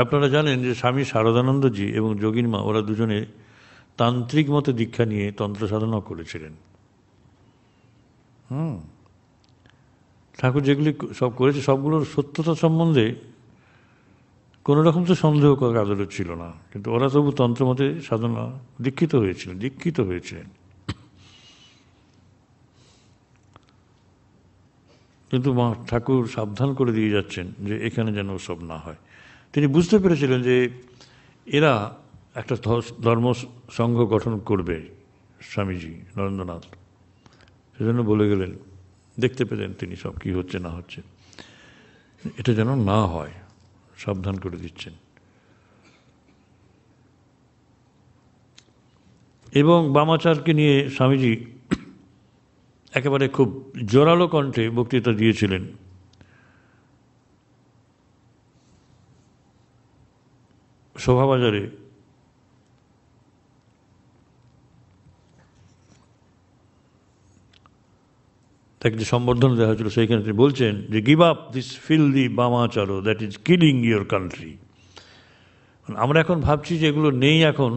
আপনারা জানেন যে স্বামী শারদানন্দজি এবং যোগীন মা ওরা দুজনে তান্ত্রিক মতে দীক্ষা নিয়ে তন্ত্র সাধনা করেছিলেন। ঠাকুর যেগুলি সব করেছে সবগুলোর সত্যতা সম্বন্ধে কোনো রকম তো সন্দেহ কাজের ছিল না, কিন্তু ওরা তবু তন্ত্রমতে সাধনা দীক্ষিত হয়েছিলেন। কিন্তু মা ঠাকুর সাবধান করে দিয়ে যাচ্ছেন যে এখানে যেন সব না হয়। তিনি বুঝতে পেরেছিলেন যে এরা একটা ধর্ম সংঘ গঠন করবে, স্বামীজি নরেন্দ্রনাথ, সেজন্য বলে গেলেন, দেখতে পেলেন তিনি সব কি হচ্ছে না হচ্ছে, এটা যেন না হয়, সাবধান করে দিচ্ছেন। এবং বামাচারকে নিয়ে স্বামীজি একেবারে খুব জোরালো কণ্ঠে বক্তৃতা দিয়েছিলেন। শোভাবাজারে তাকে যে সম্বর্ধনা দেওয়া হয়েছিল সেইখানে তিনি বলছেন যে give up this filthy bamachar that is killing your country. আমরা এখন ভাবছি যে এগুলো নেই, এখন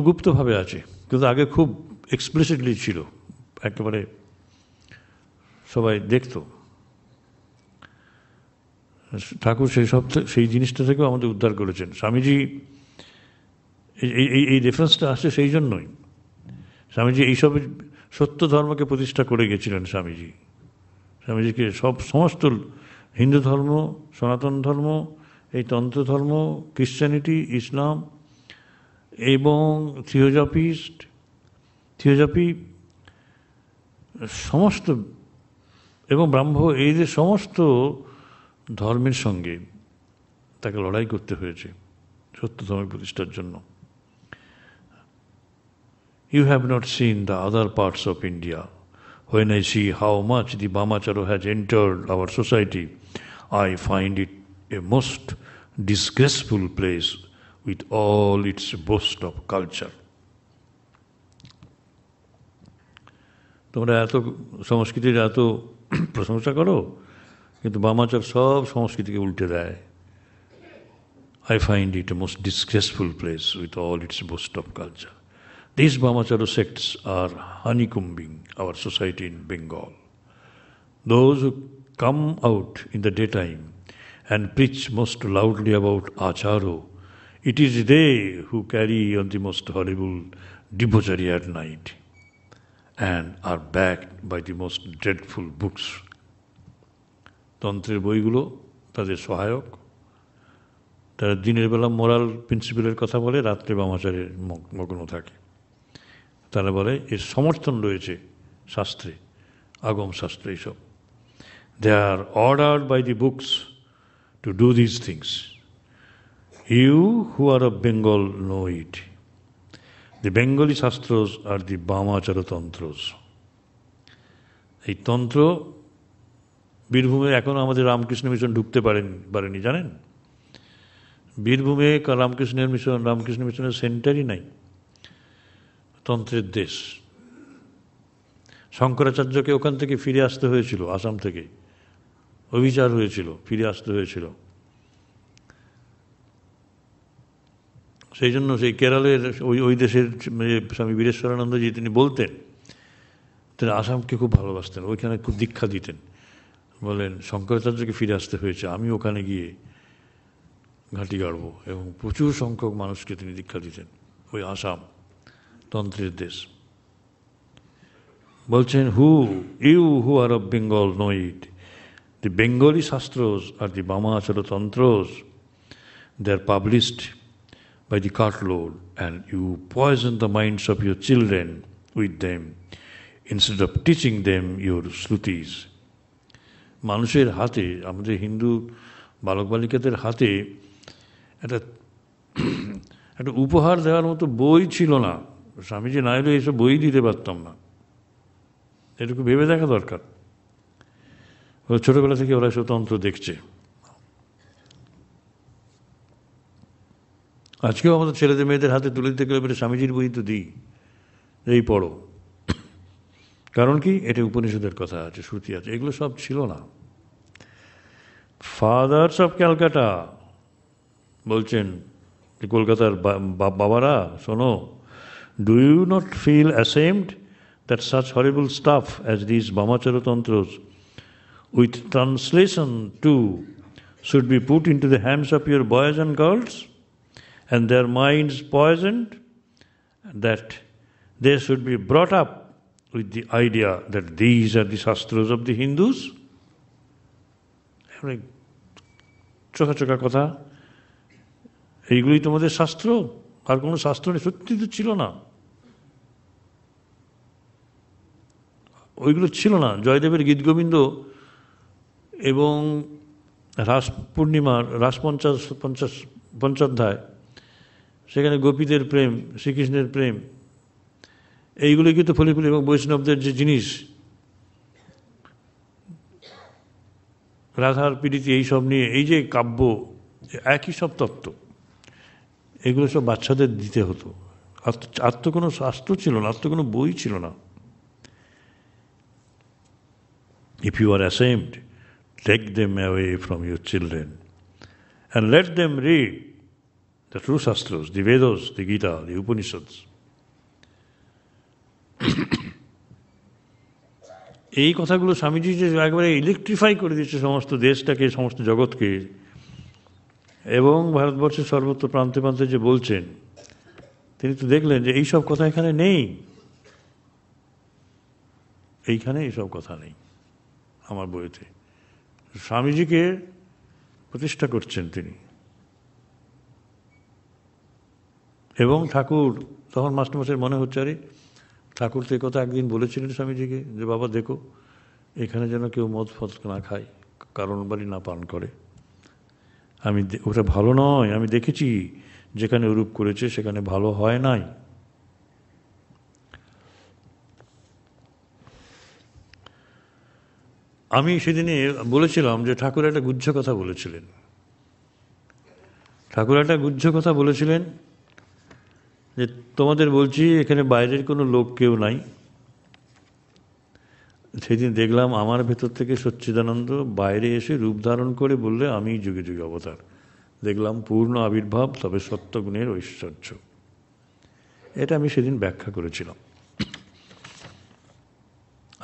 গুপ্তভাবে আছে, কিন্তু আগে খুব এক্সপ্লিসিটলি ছিল, একেবারে সবাই দেখত। ঠাকুর সেই জিনিসটা থেকেও আমাদের উদ্ধার করেছেন। স্বামীজি এই রেফারেন্সটা আসছে সেই জন্যই। স্বামীজি এইসবের সত্য ধর্মকে প্রতিষ্ঠা করে গেছিলেন। স্বামীজিকে সমস্ত হিন্দু ধর্ম, সনাতন ধর্ম, এই তন্ত্র ধর্ম, খ্রিশ্চানিটি, ইসলাম এবং থিওজফি সমস্ত, এবং ব্রাহ্ম, এই যে সমস্ত ধর্মের সঙ্গে তাকে লড়াই করতে হয়েছে সত্য ধর্মের প্রতিষ্ঠার জন্য। You have not seen the other parts of India. When I see how much the Bamacharo has entered our society, I find it a most disgraceful place with all its boast of culture. তোমরা এত সংস্কৃতির এত প্রশংসা করো, কিন্তু বামাচার সব সংস্কৃতিকে উল্টে দেয়। I find it a most disgraceful place with all its boast of culture. These Bamacharo sects are honeycombing our society in Bengal. Those who come out in the daytime and preach most loudly about Acharo, it is they who carry on the most horrible debauchery at night and are backed by the most dreadful books. তন্ত্রের বইগুলো তাদের সহায়ক। তারা দিনের বেলা moral প্রিন্সিপালের কথা বলে, রাত্রে বামাচারের মগ্ন থাকে। তারা বলে এর সমর্থন রয়েছে শাস্ত্রে, আগম শাস্ত্রে। এইসব they are ordered by the books to do this things. You who are of Bengal know it. The Bengali shastras are the bamachar tantras. এই তন্ত্র বীরভূমে এখনও আমাদের রামকৃষ্ণ মিশন ঢুকতে পারেনি, জানেন? বীরভূমে রামকৃষ্ণ মিশনের সেন্টারই নাই। তন্ত্রের দেশ। শঙ্করাচার্যকে ওখান থেকে ফিরে আসতে হয়েছিল, আসাম থেকে অভিচার হয়েছিল, ফিরে আসতে হয়েছিল। সেই জন্য সেই কেরলের ওই দেশের স্বামী বীরেশ্বরানন্দজি তিনি বলতেন, তিনি আসামকে খুব ভালোবাসতেন, ওইখানে খুব দীক্ষা দিতেন। বলেন শঙ্করাচার্যকে ফিরে আসতে হয়েছে, আমি ওখানে গিয়ে ঘাঁটি গাড়ব, এবং প্রচুর সংখ্যক মানুষকে তিনি দীক্ষা দিতেন। ওই আসাম তন্ত্রের দেশ। বলছেন you who are of Bengal know it. The Bengali shastras are the bamachar tantras, they are published by the cartload, and you poison the minds of your children with them instead of teaching them your শ্রুতিস। মানুষের হাতে, আমাদের হিন্দু বালক বালিকাদের হাতে একটা উপহার দেওয়ার মতো বই ছিল না। স্বামীজি না এলে এইসব বই দিতে পারতাম না। এটুকু ভেবে দেখা দরকার। ছোটবেলা থেকে ওরা সব তন্ত্র দেখছে। আজকেও আমাদের ছেলেদের মেয়েদের হাতে তুলে দিতে গেলে স্বামীজির বই তো দিই, এই পড়ো। কারণ কি, এটা উপনিষদের কথা আছে, শ্রুতি আছে, এগুলো সব ছিল না। ফাদার্স অফ ক্যালকাটা বলছেন যে কলকাতার বাবারা শোনো, do you not feel ashamed that such horrible stuff as this bamachar tantras with translation too should be put into the hands of your boys and girls and their minds poisoned, that they should be brought up with the idea that these are the shastras of the Hindus? চোখা চোখা কথা, এইগুলোই তোমাদের শাস্ত্র, আর কোনো শাস্ত্র নেই। সত্যি তো ছিল না, ওইগুলো ছিল না। জয়দেবের গীতগোবিন্দ এবং রাস পূর্ণিমার রাস পঞ্চাধ্যায়, সেখানে গোপীদের প্রেম, শ্রীকৃষ্ণের প্রেম, এইগুলো কিন্তু ফলিফুলি এবং বৈষ্ণবদের যে জিনিস, রাধার পীড়িতি, এইসব নিয়ে এই যে কাব্য, একই সব তত্ত্ব, এগুলো সব বাচ্চাদের দিতে হতো। আর তো কোনো শাস্ত্র ছিল না, আর তো কোনো বই ছিল না। If you are ashamed, take them away from your children and let them read the true Shastras, the Vedas, the Gita, the Upanishads. এই কথাগুলো স্বামীজি যে একবারে ইলেকট্রিফাই করে দিচ্ছে সমস্ত দেশটাকে, সমস্ত জগৎকে, এবং ভারতবর্ষের সর্বত্র প্রান্তে প্রান্তে যে বলছেন, তিনি তো দেখলেন যে এইসব কথা এখানে নেই, এইখানে এইসব কথা নেই আমার বইতে। স্বামীজিকে প্রতিষ্ঠা করছেন তিনি। এবং ঠাকুর তখন মাস্টারমশাই মনে হচ্ছে, আরে ঠাকুর তো কথা একদিন বলেছিলেন স্বামীজিকে যে বাবা দেখো, এখানে যেন কেউ মদ ফদ না খায়, কারণ বাড়ি না পান করে। ওটা ভালো নয়, আমি দেখেছি যেখানে ওরূপ করেছে সেখানে ভালো হয় নাই। আমি সেদিনে বলেছিলাম যে ঠাকুর একটা গুহ্য কথা বলেছিলেন। ঠাকুর একটা গুহ্য কথা বলেছিলেন যে তোমাদের বলছি এখানে বাইরের কোনো লোক কেউ নাই। সেদিন দেখলাম আমার ভেতর থেকে সচ্চিদানন্দ বাইরে এসে রূপ ধারণ করে বললে আমি যুগে যুগে অবতার। দেখলাম পূর্ণ আবির্ভাব, তবে সত্যগুণের ঐশ্বর্য। এটা আমি সেদিন ব্যাখ্যা করেছিলাম।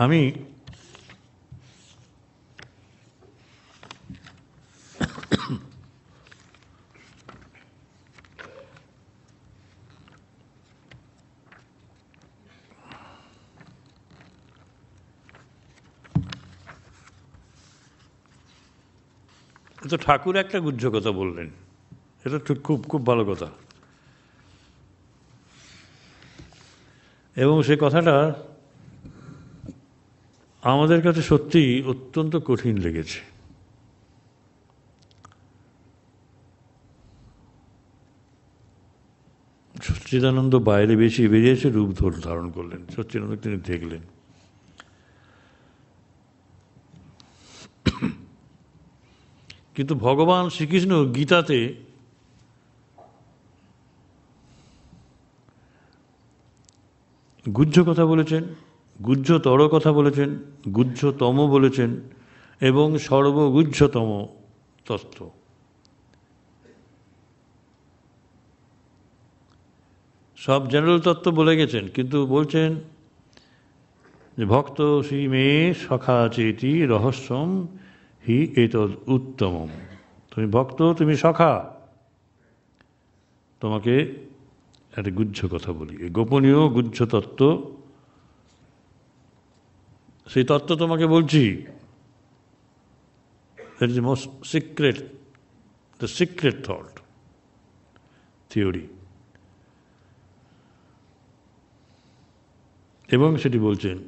আমি তো ঠাকুর একটা গুহ্য কথা বললেন, এটা খুব খুব ভালো কথা, এবং সে কথাটা আমাদের কাছে সত্যি অত্যন্ত কঠিন লেগেছে। সচ্চিদানন্দ বাইরে বেরিয়েছে, রূপ ধারণ করলেন, সচ্চিদানন্দ তিনি দেখলেন। কিন্তু ভগবান শ্রীকৃষ্ণ গীতাতে গুহ্য কথা বলেছেন, গুহ্যতর কথা বলেছেন, গুহ্যতম বলেছেন, এবং সর্বগুহ্যতম তত্ত্ব। সব জেনারেল তত্ত্ব বলে গেছেন, কিন্তু বলছেন যে ভক্ত শ্রী মে সখা চেতি রহস্যম হি এতদ উত্তমম। তুমি ভক্ত, তুমি সখা, তোমাকে একটা গুহ্য কথা বলি, এই গোপনীয় গুহ্য তত্ত্ব, সেই তত্ত্ব তোমাকে বলছি। That is the most secret, the secret thought theory. এবং সেটি বলছেন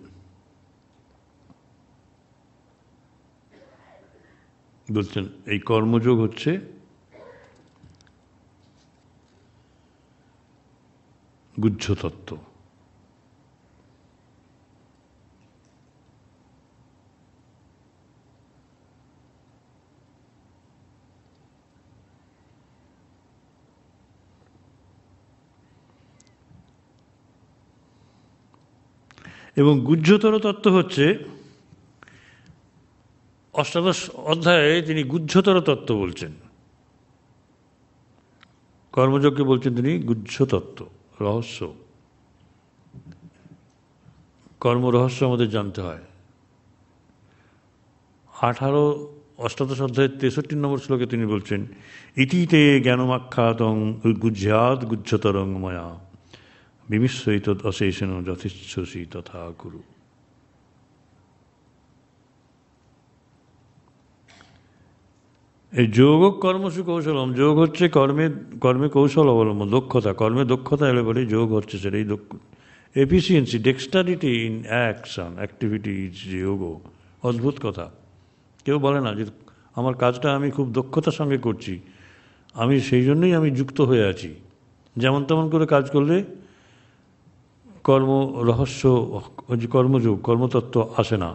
এই কর্মযোগ হচ্ছে গুহ্য তত্ত্ব। এবং গুহ্যতর তত্ত্ব হচ্ছে অষ্টাদশ অধ্যায়ে তিনি গুহ্যতর তত্ত্ব বলছেন। কর্মযজ্ঞে বলছেন তিনি গুহ্য তত্ত্ব, রহস্য, কর্মরহস্য আমাদের জানতে হয়। অষ্টাদশ অধ্যায়ের 63 নম্বর শ্লোকে তিনি বলছেন, ইতিতে জ্ঞানমাখ্যাতং গুহ্যাৎ গুহ্যতরং ময়া বিমিশ্রৈত অশেষেন যথেচ্ছসি তথা কুরু। এই যোগ কর্মসু কৌশলম, যোগ হচ্ছে কর্মে কৌশল অবলম্বন, দক্ষতা, কর্মে দক্ষতা এলে পরে যোগ হচ্ছে সেটাই efficiency, dexterity in action, activity is yoga. অদ্ভুত কথা, কেউ বলে না যে আমার কাজটা আমি খুব দক্ষতার সঙ্গে করছি, আমি সেই জন্যই আমি যুক্ত হয়ে আছি। যেমন তেমন করে কাজ করলে কর্ম রহস্য, কর্মযোগ, কর্মতত্ত্ব আসে না।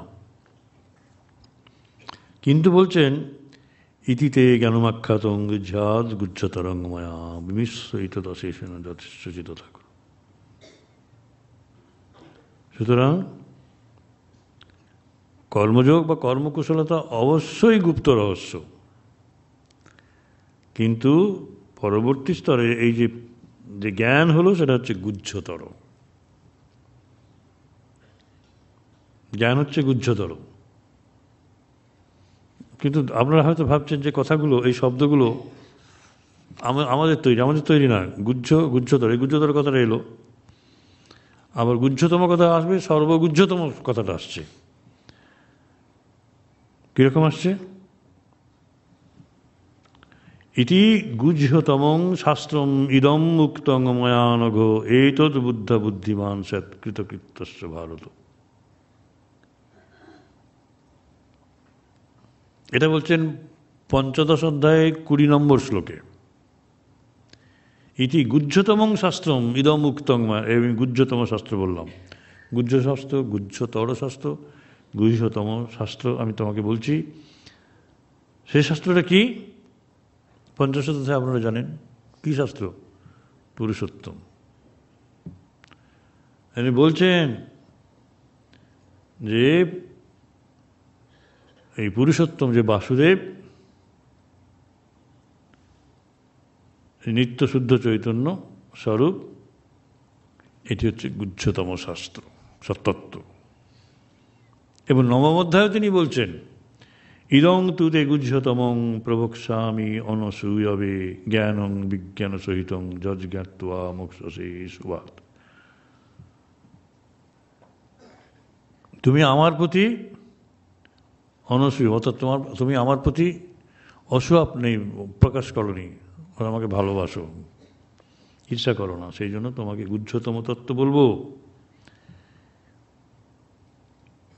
কিন্তু বলছেন ইতিতে জ্ঞানমাখ্যাতং গুহ্যাৎ গুহ্যতরং ময়া বিমিশ্রৈত অশেষেন যথেচ্ছসি তথা কুরু। সুতরাং কর্মযোগ বা কর্মকুশলতা অবশ্যই গুপ্ত রহস্য, কিন্তু পরবর্তী স্তরে এই যে জ্ঞান হলো সেটা হচ্ছে গুহ্যতর, জ্ঞান হচ্ছে গুহ্যতর। কিন্তু আপনারা হয়তো ভাবছেন যে কথাগুলো, এই শব্দগুলো আমাদের তৈরি না, গুহ্যতর, এই গুহ্যতর কথাটা এলো, আবার গুহ্যতম কথা আসবে, সর্বগুহ্যতম কথাটা আসছে। কীরকম আসছে? ইতি গুহ্যতমং শাস্ত্রম ইদম উক্তং ময়া নঘ এতদ বুদ্ধ বুদ্ধিমান সৎ কৃতকৃত্যস্য ভারত। এটা বলছেন পঞ্চদশ অধ্যায়ে 20 নম্বর শ্লোকে। ইতি গুহ্যতমং শাস্ত্রম ইদম উক্তং, আমি গুহ্যতম শাস্ত্র বললাম, গুহ্যশাস্ত্র, গুহ্যতর শাস্ত্র, গুহ্যতম শাস্ত্র আমি তোমাকে বলছি। সেই শাস্ত্রটা কি? পঞ্চদশ অধ্যায়ে আপনারা জানেন কি শাস্ত্র? পুরুষোত্তম। তিনি বলছেন যে এই পুরুষোত্তম যে বাসুদেব, নিত্য শুদ্ধ চৈতন্য স্বরূপ, এটি হচ্ছে গুহ্যতম শাস্ত্র, সত্তত্ব। এবং নবম অধ্যায়ে তিনি বলছেন ইদং তুতে গুহ্যতমং প্রবক্ষ্যামি অনসূয়বে জ্ঞানং বিজ্ঞান সহিতং যজ্ঞাত্বা মোক্ষসে সুবাত। তুমি আমার প্রতি অনসূয়, অর্থাৎ তুমি আমার প্রতি অসূয়াপ নেই, প্রকাশ করনি, আমাকে ভালোবাসো, ঈর্ষা করো না, সেই জন্য তোমাকে গুহ্যতম তত্ত্ব বলবো।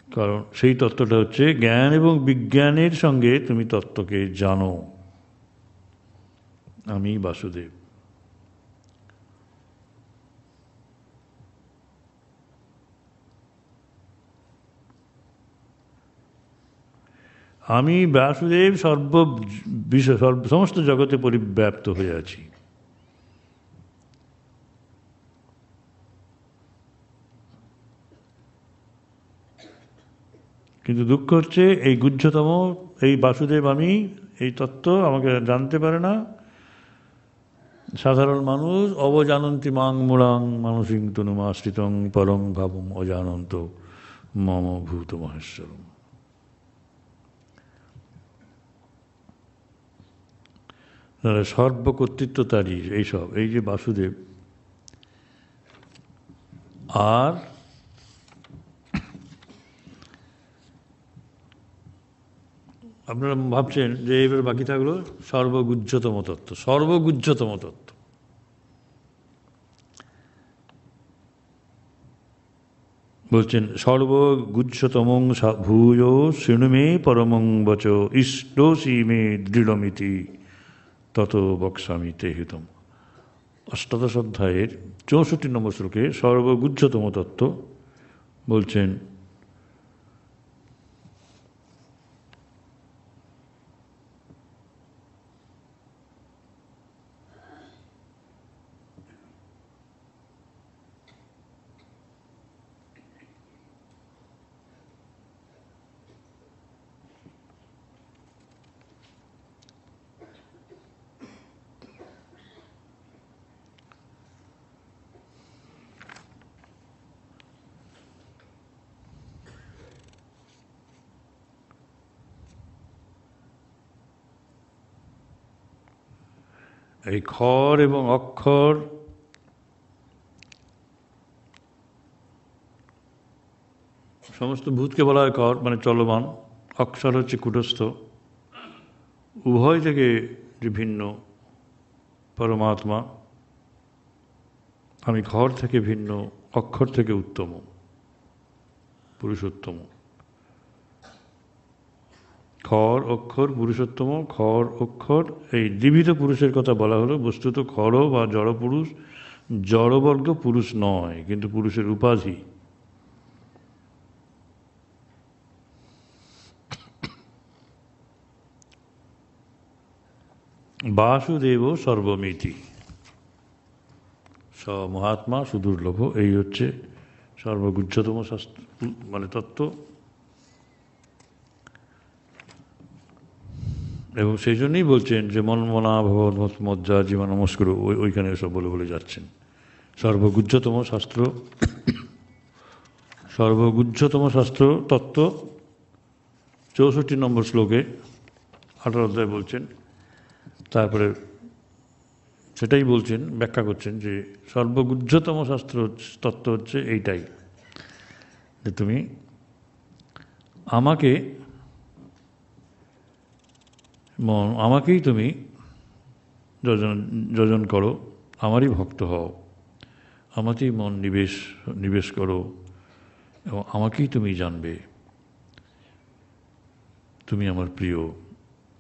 কারণ সেই তত্ত্বটা হচ্ছে জ্ঞান এবং বিজ্ঞানের সঙ্গে তুমি তত্ত্বকে জানো। আমি বাসুদেব। আমি বাসুদেব সমস্ত জগতে পরিব্যাপ্ত হয়ে আছি। কিন্তু দুঃখ হচ্ছে এই গুহ্যতম, এই বাসুদেব আমি, এই তত্ত্ব আমাকে জানতে পারে না সাধারণ মানুষ। অবজানন্তি মাং মূলাং মানসিং তনুমাশ্রিতং পরং ভাবং অজানন্ত মম ভূত মহেশ্বরম। সর্বকর্তৃত্ব তারই এইসব, এই যে বাসুদেব। আর আপনারা ভাবছেন যে এবার বাকি থাকলো সর্বগুহ্যতম তত্ত্ব, সর্বগুহ্যতম তত্ত্ব। বলছেন সর্বগুহ্যতমং ভূয় শৃণু মে পরমং বচ ইষ্টসি মে দৃঢ়মিতি তত বক্সামি তে হিতম। অষ্টাদশ অধ্যায়ের 64 নম্বর শ্লোকে সর্বগুহ্যতম তত্ত্ব বলছেন এই ক্ষর এবং অক্ষর সমস্ত ভূতকে বলা হয় ক্ষর, মানে চলমান। অক্ষর হচ্ছে কূটস্থ। উভয় থেকে যে ভিন্ন পরমাত্মা, আমি ক্ষর থেকে ভিন্ন, অক্ষর থেকে উত্তম, পুরুষোত্তম। খর অক্ষর পুরুষোত্তম, খর অক্ষর, এই দ্বিবিধ পুরুষের কথা বলা হলো। বস্তুত খর বা জড় পুরুষ, জড়বর্গ পুরুষ নয়, কিন্তু পুরুষের উপাধি। বাসুদেব সর্বমিতি, স মহাত্মা সুদুর্লভ, এই হচ্ছে সর্বগুহ্যতম শাস্ত্র, মানে তত্ত্ব। এবং সেই জন্যই বলছেন যে মনমনা ভবন মজ্জা জীবন নমস্কার, ওইখানে সব বলে বলে যাচ্ছেন। সর্বগুহ্যতম শাস্ত্র, সর্বগুহ্যতম শাস্ত্র তত্ত্ব 64 নম্বর শ্লোকে 18 অধ্যায় বলছেন। তারপরে সেটাই বলছেন, ব্যাখ্যা করছেন যে সর্বগুহ্যতম শাস্ত্র তত্ত্ব হচ্ছে এইটাই, যে তুমি আমাকেই তুমি যজন করো, আমারই ভক্ত হও, আমাকেই মন নিবেশ করো, এবং আমাকেই তুমি জানবে, তুমি আমার প্রিয়।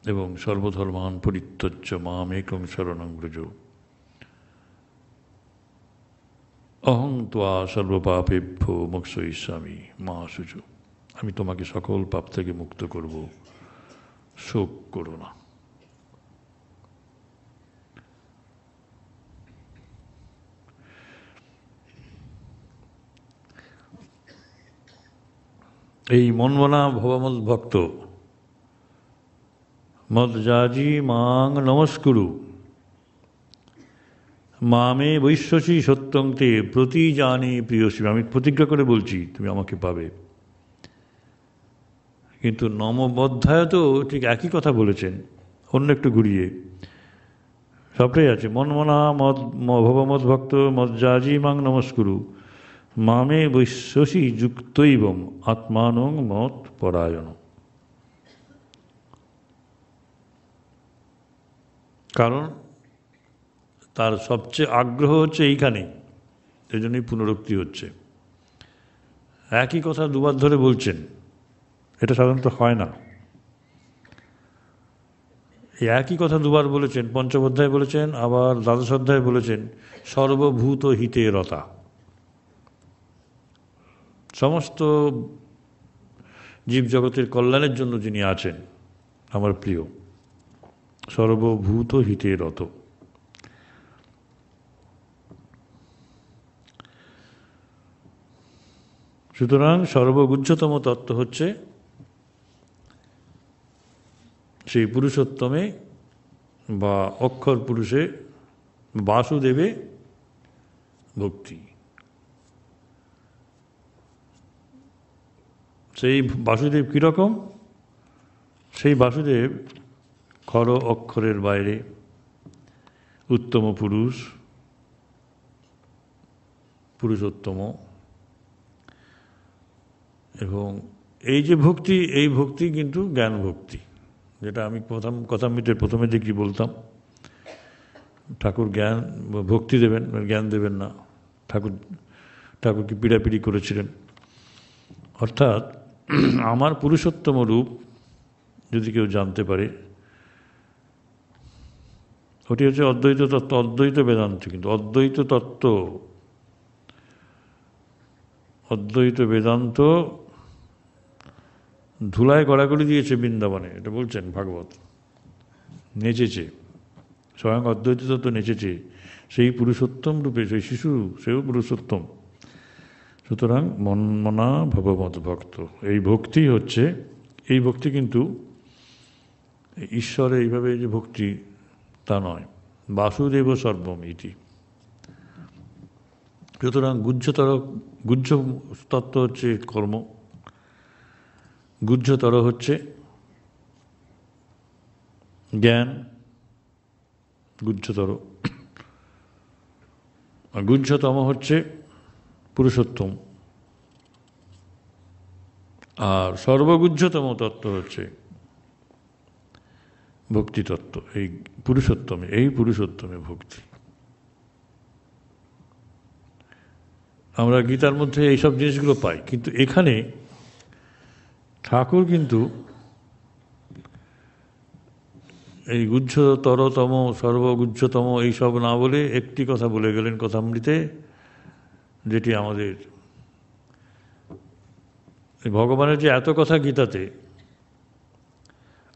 এবং সর্বধর্মান পরিত্যজ্য মাম একং শরণং ব্রজ, অহং ত্বা সর্বপাপেভ্য মোক্ষয়িষ্যামি মা শুচো, আমি তোমাকে সকল পাপ থেকে মুক্ত করব, শোক করো না। এই মনমনা ভবমদ ভক্ত মজ্জাজি মাং নমস্কুরু মামে বৈশ্বসী সত্যং তে প্রতি জানি প্রিয়সী, আমি প্রতিজ্ঞা করে বলছি তুমি আমাকে পাবে। কিন্তু নবম অধ্যায় তো ঠিক একই কথা বলেছেন, অন্য একটু ঘুরিয়ে। সবটাই আছে, মনমনা ভবমদ ভক্ত মজ্জাজি মাং নমস্কুরু মামে বৈশ্বসী যুক্তৈবম আত্মানং মত পরায়ণ। কারণ তার সবচেয়ে আগ্রহ হচ্ছে এইখানেই, এই জন্যই পুনরুক্তি হচ্ছে। একই কথা দুবার ধরে বলছেন, এটা সাধারণত হয় না। এই একই কথা দুবার বলেছেন, পঞ্চম অধ্যায়ে বলেছেন, আবার দ্বাদশ অধ্যায়ে বলেছেন, সর্বভূত হিতে রতা, সমস্ত জীবজগতের কল্যাণের জন্য যিনি আছেন আমার প্রিয়, সর্বভূত হিতে রত। সুতরাং সর্বগুহ্যতম তত্ত্ব হচ্ছে সেই পুরুষোত্তমে বা অক্ষর পুরুষে বাসুদেবে ভক্তি। সেই বাসুদেব কীরকম? সেই বাসুদেব খর অক্ষরের বাইরে উত্তম পুরুষ, পুরুষোত্তম। এবং এই যে ভক্তি, এই ভক্তি কিন্তু জ্ঞান ভক্তি, যেটা আমি কথামৃতের প্রথমে দিকে বলতাম। ঠাকুর জ্ঞান ভক্তি দেবেন, জ্ঞান দেবেন না। ঠাকুরকে পীড়াপিড়ি করেছিলেন। অর্থাৎ আমার পুরুষোত্তম রূপ যদি কেউ জানতে পারে, ওটি হচ্ছে অদ্বৈত তত্ত্ব, অদ্বৈত বেদান্ত। কিন্তু অদ্বৈত তত্ত্ব, অদ্বৈত বেদান্ত ধুলায় গড়াগড়ি দিয়েছে বৃন্দাবনে, এটা বলছেন ভাগবত। নেচেছে, স্বয়ং অদ্বৈত তত্ত্ব নেচেছে সেই পুরুষোত্তম রূপে, সেই শিশু, সেও পুরুষোত্তম। সুতরাং মনমনা ভগবত ভক্ত, এই ভক্তি হচ্ছে, এই ভক্তি কিন্তু ঈশ্বরে এইভাবে যে ভক্তি তা নয়, বাসুদেব সর্বম ইতি। সুতরাং গুহ্য তত্ত্ব হচ্ছে কর্ম, গুহ্যতর হচ্ছে জ্ঞান, গুহ্যতর। আর গুহ্যতম হচ্ছে পুরুষোত্তম, আর সর্বগুহ্যতম তত্ত্ব হচ্ছে ভক্তি তত্ত্ব। এই পুরুষোত্তমে ভক্তি। আমরা গীতার মধ্যে এইসব জিনিসগুলো পাই, কিন্তু এখানে ঠাকুর কিন্তু এই গুহ্যতরতম সর্বগুহ্যতম এইসব না বলে একটি কথা বলে গেলেন কথামৃতে, যেটি আমাদের ভগবানের যে এত কথা গীতাতে,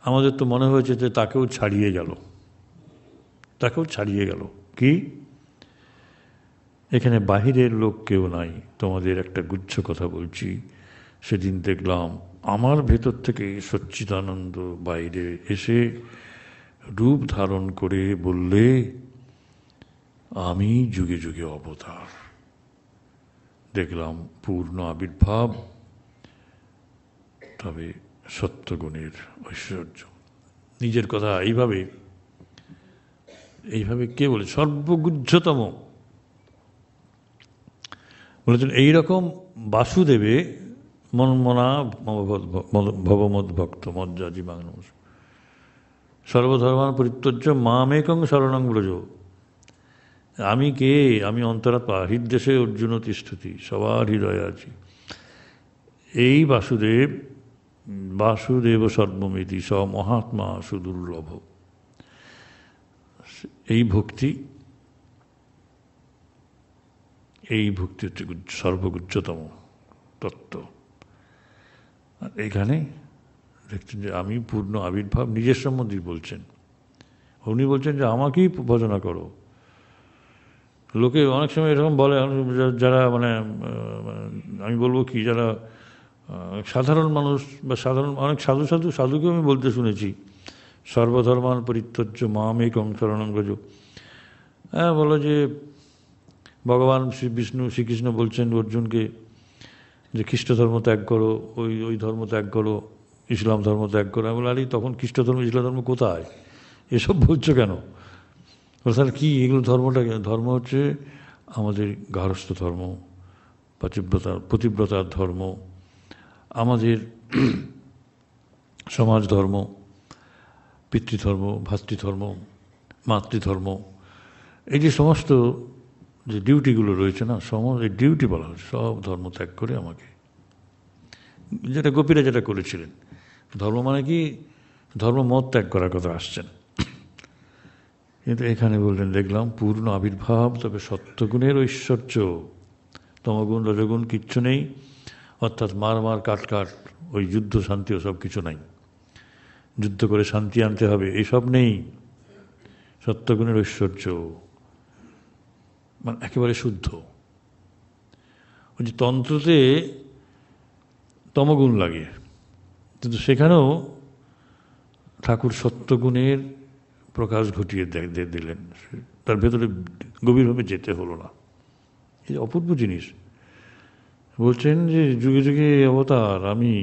আমাদের তো মনে হয়েছে যে তাকেও ছাড়িয়ে গেল। কি? এখানে বাহিরের লোক কেউ নাই, তোমাদের একটা গুচ্ছ কথা বলছি। সেদিন দেখলাম আমার ভেতর থেকে সচ্চিদানন্দ বাইরে এসে রূপ ধারণ করে বললে, আমি যুগে যুগে অবতার। দেখলাম পূর্ণ আবির্ভাব, তবে সত্যগুণের ঐশ্বর্য। নিজের কথা এইভাবে কে বলে? সর্বগুহ্যতম বলেছেন। এইরকম বাসুদেবে মনমনা ভবমদ ভক্ত মজ্জাজি মানুষ সর্বধর্মান পরিত্যজ্য মামেকং শরণং ব্রজ। আমি কে? আমি অন্তরাত্মা, হৃদ্দেশে অর্জুন তিষ্ঠতি, সবার হৃদয়ে আছি। এই বাসুদেব সর্বমিতি স মহাত্মা সুদুর্লভ। এই ভক্তি হচ্ছে সর্বগুহ্যতম তত্ত্ব। এইখানে দেখছেন যে আমি পূর্ণ আবির্ভাব নিজের সম্বন্ধে বলছেন। উনি বলছেন যে আমাকেই ভজনা করো। লোকে অনেক সময় এরকম বলে, যারা আমি বলবো কি, যারা সাধারণ মানুষ বা অনেক সাধুকেও আমি বলতে শুনেছি, সর্বধর্মান পরিত্যজ্য মামেকং শরণং ব্রজ। হ্যাঁ, বলো যে ভগবান শ্রীকৃষ্ণ বলছেন অর্জুনকে যে খ্রিস্ট ধর্ম ত্যাগ করো, ওই ধর্ম ত্যাগ করো, ইসলাম ধর্ম ত্যাগ করো। আমি বলি, আরে তখন খ্রিস্ট ধর্ম ইসলাম ধর্ম কোথায়? এসব বলছো কেন? স্যার কি এগুলো? ধর্ম হচ্ছে আমাদের গার্হস্থ্য ধর্ম, পতিব্রতার ধর্ম, আমাদের সমাজ ধর্ম, পিতৃধর্ম, ভাতৃধর্ম, মাতৃধর্ম, এই যে সমস্ত যে ডিউটিগুলো রয়েছে না, এই ডিউটি বলা হচ্ছে, সব ধর্ম ত্যাগ করে আমাকে, যেটা গোপীরা যেটা করেছিলেন। ধর্ম মানে কি? ধর্ম মত ত্যাগ করার কথা আসছেন। কিন্তু এখানে বললেন, দেখলাম পূর্ণ আবির্ভাব, তবে সত্যগুণের ঐশ্বর্য। তমগুণ রজগুণ কিচ্ছু নেই, অর্থাৎ মার কাট ওই যুদ্ধ শান্তি সব কিছু নাই, যুদ্ধ করে শান্তি আনতে হবে এইসব নেই। সত্যগুণের ঐশ্বর্য মানে একেবারে শুদ্ধ। ওই যে তন্ত্রতে তমগুণ লাগে, কিন্তু সেখানেও ঠাকুর সত্যগুণের প্রকাশ ঘটিয়ে দিলেন। তার ভেতরে গভীরভাবে যেতে হলো না। এই অপূর্ব জিনিস। বলছেন যে যুগে যুগে অবতার আমি,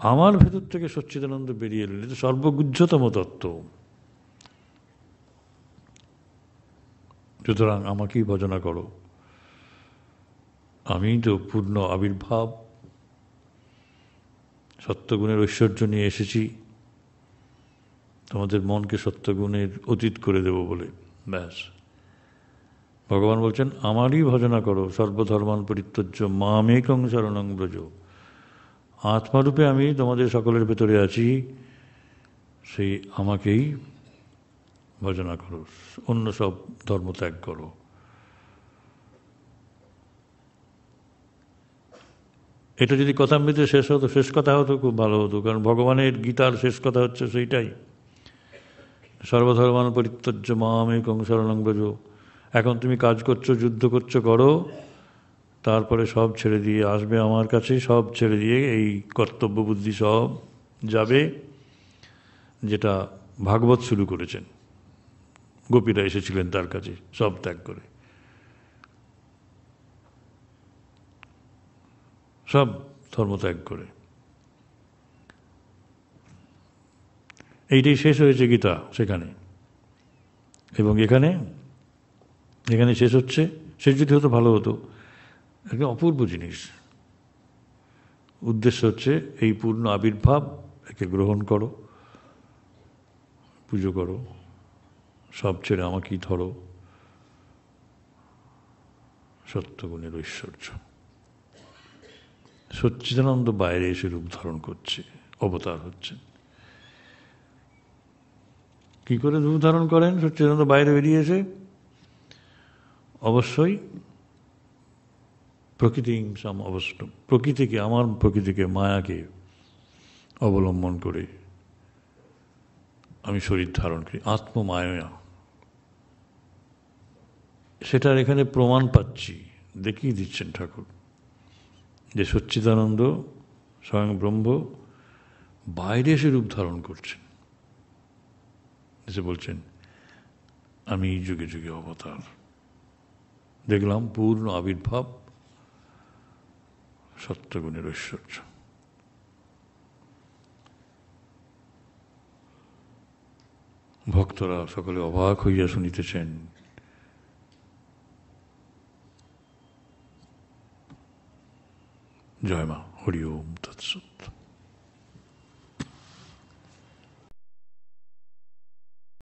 আমার ভেতর থেকে সচ্চিদানন্দ বেরিয়ে এলেন। এটা সর্বগুহ্যতম তত্ত্ব। সুতরাং আমাকেই ভজনা করো। আমি তো পূর্ণ আবির্ভাব, সত্যগুণের ঐশ্বর্য নিয়ে এসেছি তোমাদের মনকে সত্যগুণের অতীত করে দেব বলে। ব্যাস, ভগবান বলছেন আমারই ভজনা করো। সর্বধর্মান পরিত্যজ্য মামেকং শরণং ব্রজ। আত্মারূপে আমি তোমাদের সকলের ভেতরে আছি, সেই আমাকেই ভজনা করো, অন্য সব ধর্ম ত্যাগ করো। এটা যদি কথামৃতে শেষ হতো, শেষ কথা হতো, খুব ভালো হতো। কারণ ভগবানের গীতার শেষ কথা হচ্ছে সেইটাই, সর্বধর্মান পরিত্যজ্য মামেকং শরণং ব্রজ। এখন তুমি কাজ করছো, যুদ্ধ করছো, করো, তারপরে সব ছেড়ে দিয়ে আসবে আমার কাছে। সব ছেড়ে দিয়ে এই কর্তব্য বুদ্ধি সব যাবে, যেটা ভাগবত শুরু করেছেন। গোপীরা এসেছিলেন তার কাছে সব ত্যাগ করে, সব ধর্ম ত্যাগ করে। এইটাই শেষ হয়েছে গীতা সেখানে। এবং এখানে এখানে শেষ হচ্ছে, শেষ যদি হতো ভালো হতো, একটা অপূর্ব জিনিস। উদ্দেশ্য হচ্ছে এই পূর্ণ আবির্ভাব, একে গ্রহণ করো, পুজো করো, সব ছেড়ে আমাকেই ধরো, সত্যগুণের ঐশ্বর্য। সচ্চিদানন্দ বাইরে এসে রূপ ধারণ করছে, অবতার হচ্ছেন। কি করে রূপ ধারণ করেন সচ্চিদানন্দ বাইরে বেরিয়ে এসে? অবশ্যই প্রকৃতি অবশ্য প্রকৃতিকে, আমার প্রকৃতিকে, মায়াকে অবলম্বন করে আমি শরীর ধারণ করি, আত্মমায়া। সেটার এখানে প্রমাণ পাচ্ছি, দেখিয়ে দিচ্ছেন ঠাকুর, যে সচ্চিদানন্দ স্বয়ং ব্রহ্ম বাইরে এসে রূপ ধারণ করছেন, এসে বলছেন আমি যুগে যুগে অবতার। দেখলাম পূর্ণ আবির্ভাব, সত্যগুণের ঐশ্বর্য। ভক্তরা সকলে অবাক হইয়া শুনিতেছেন। জয় মা, হরি ওম তৎসৎ।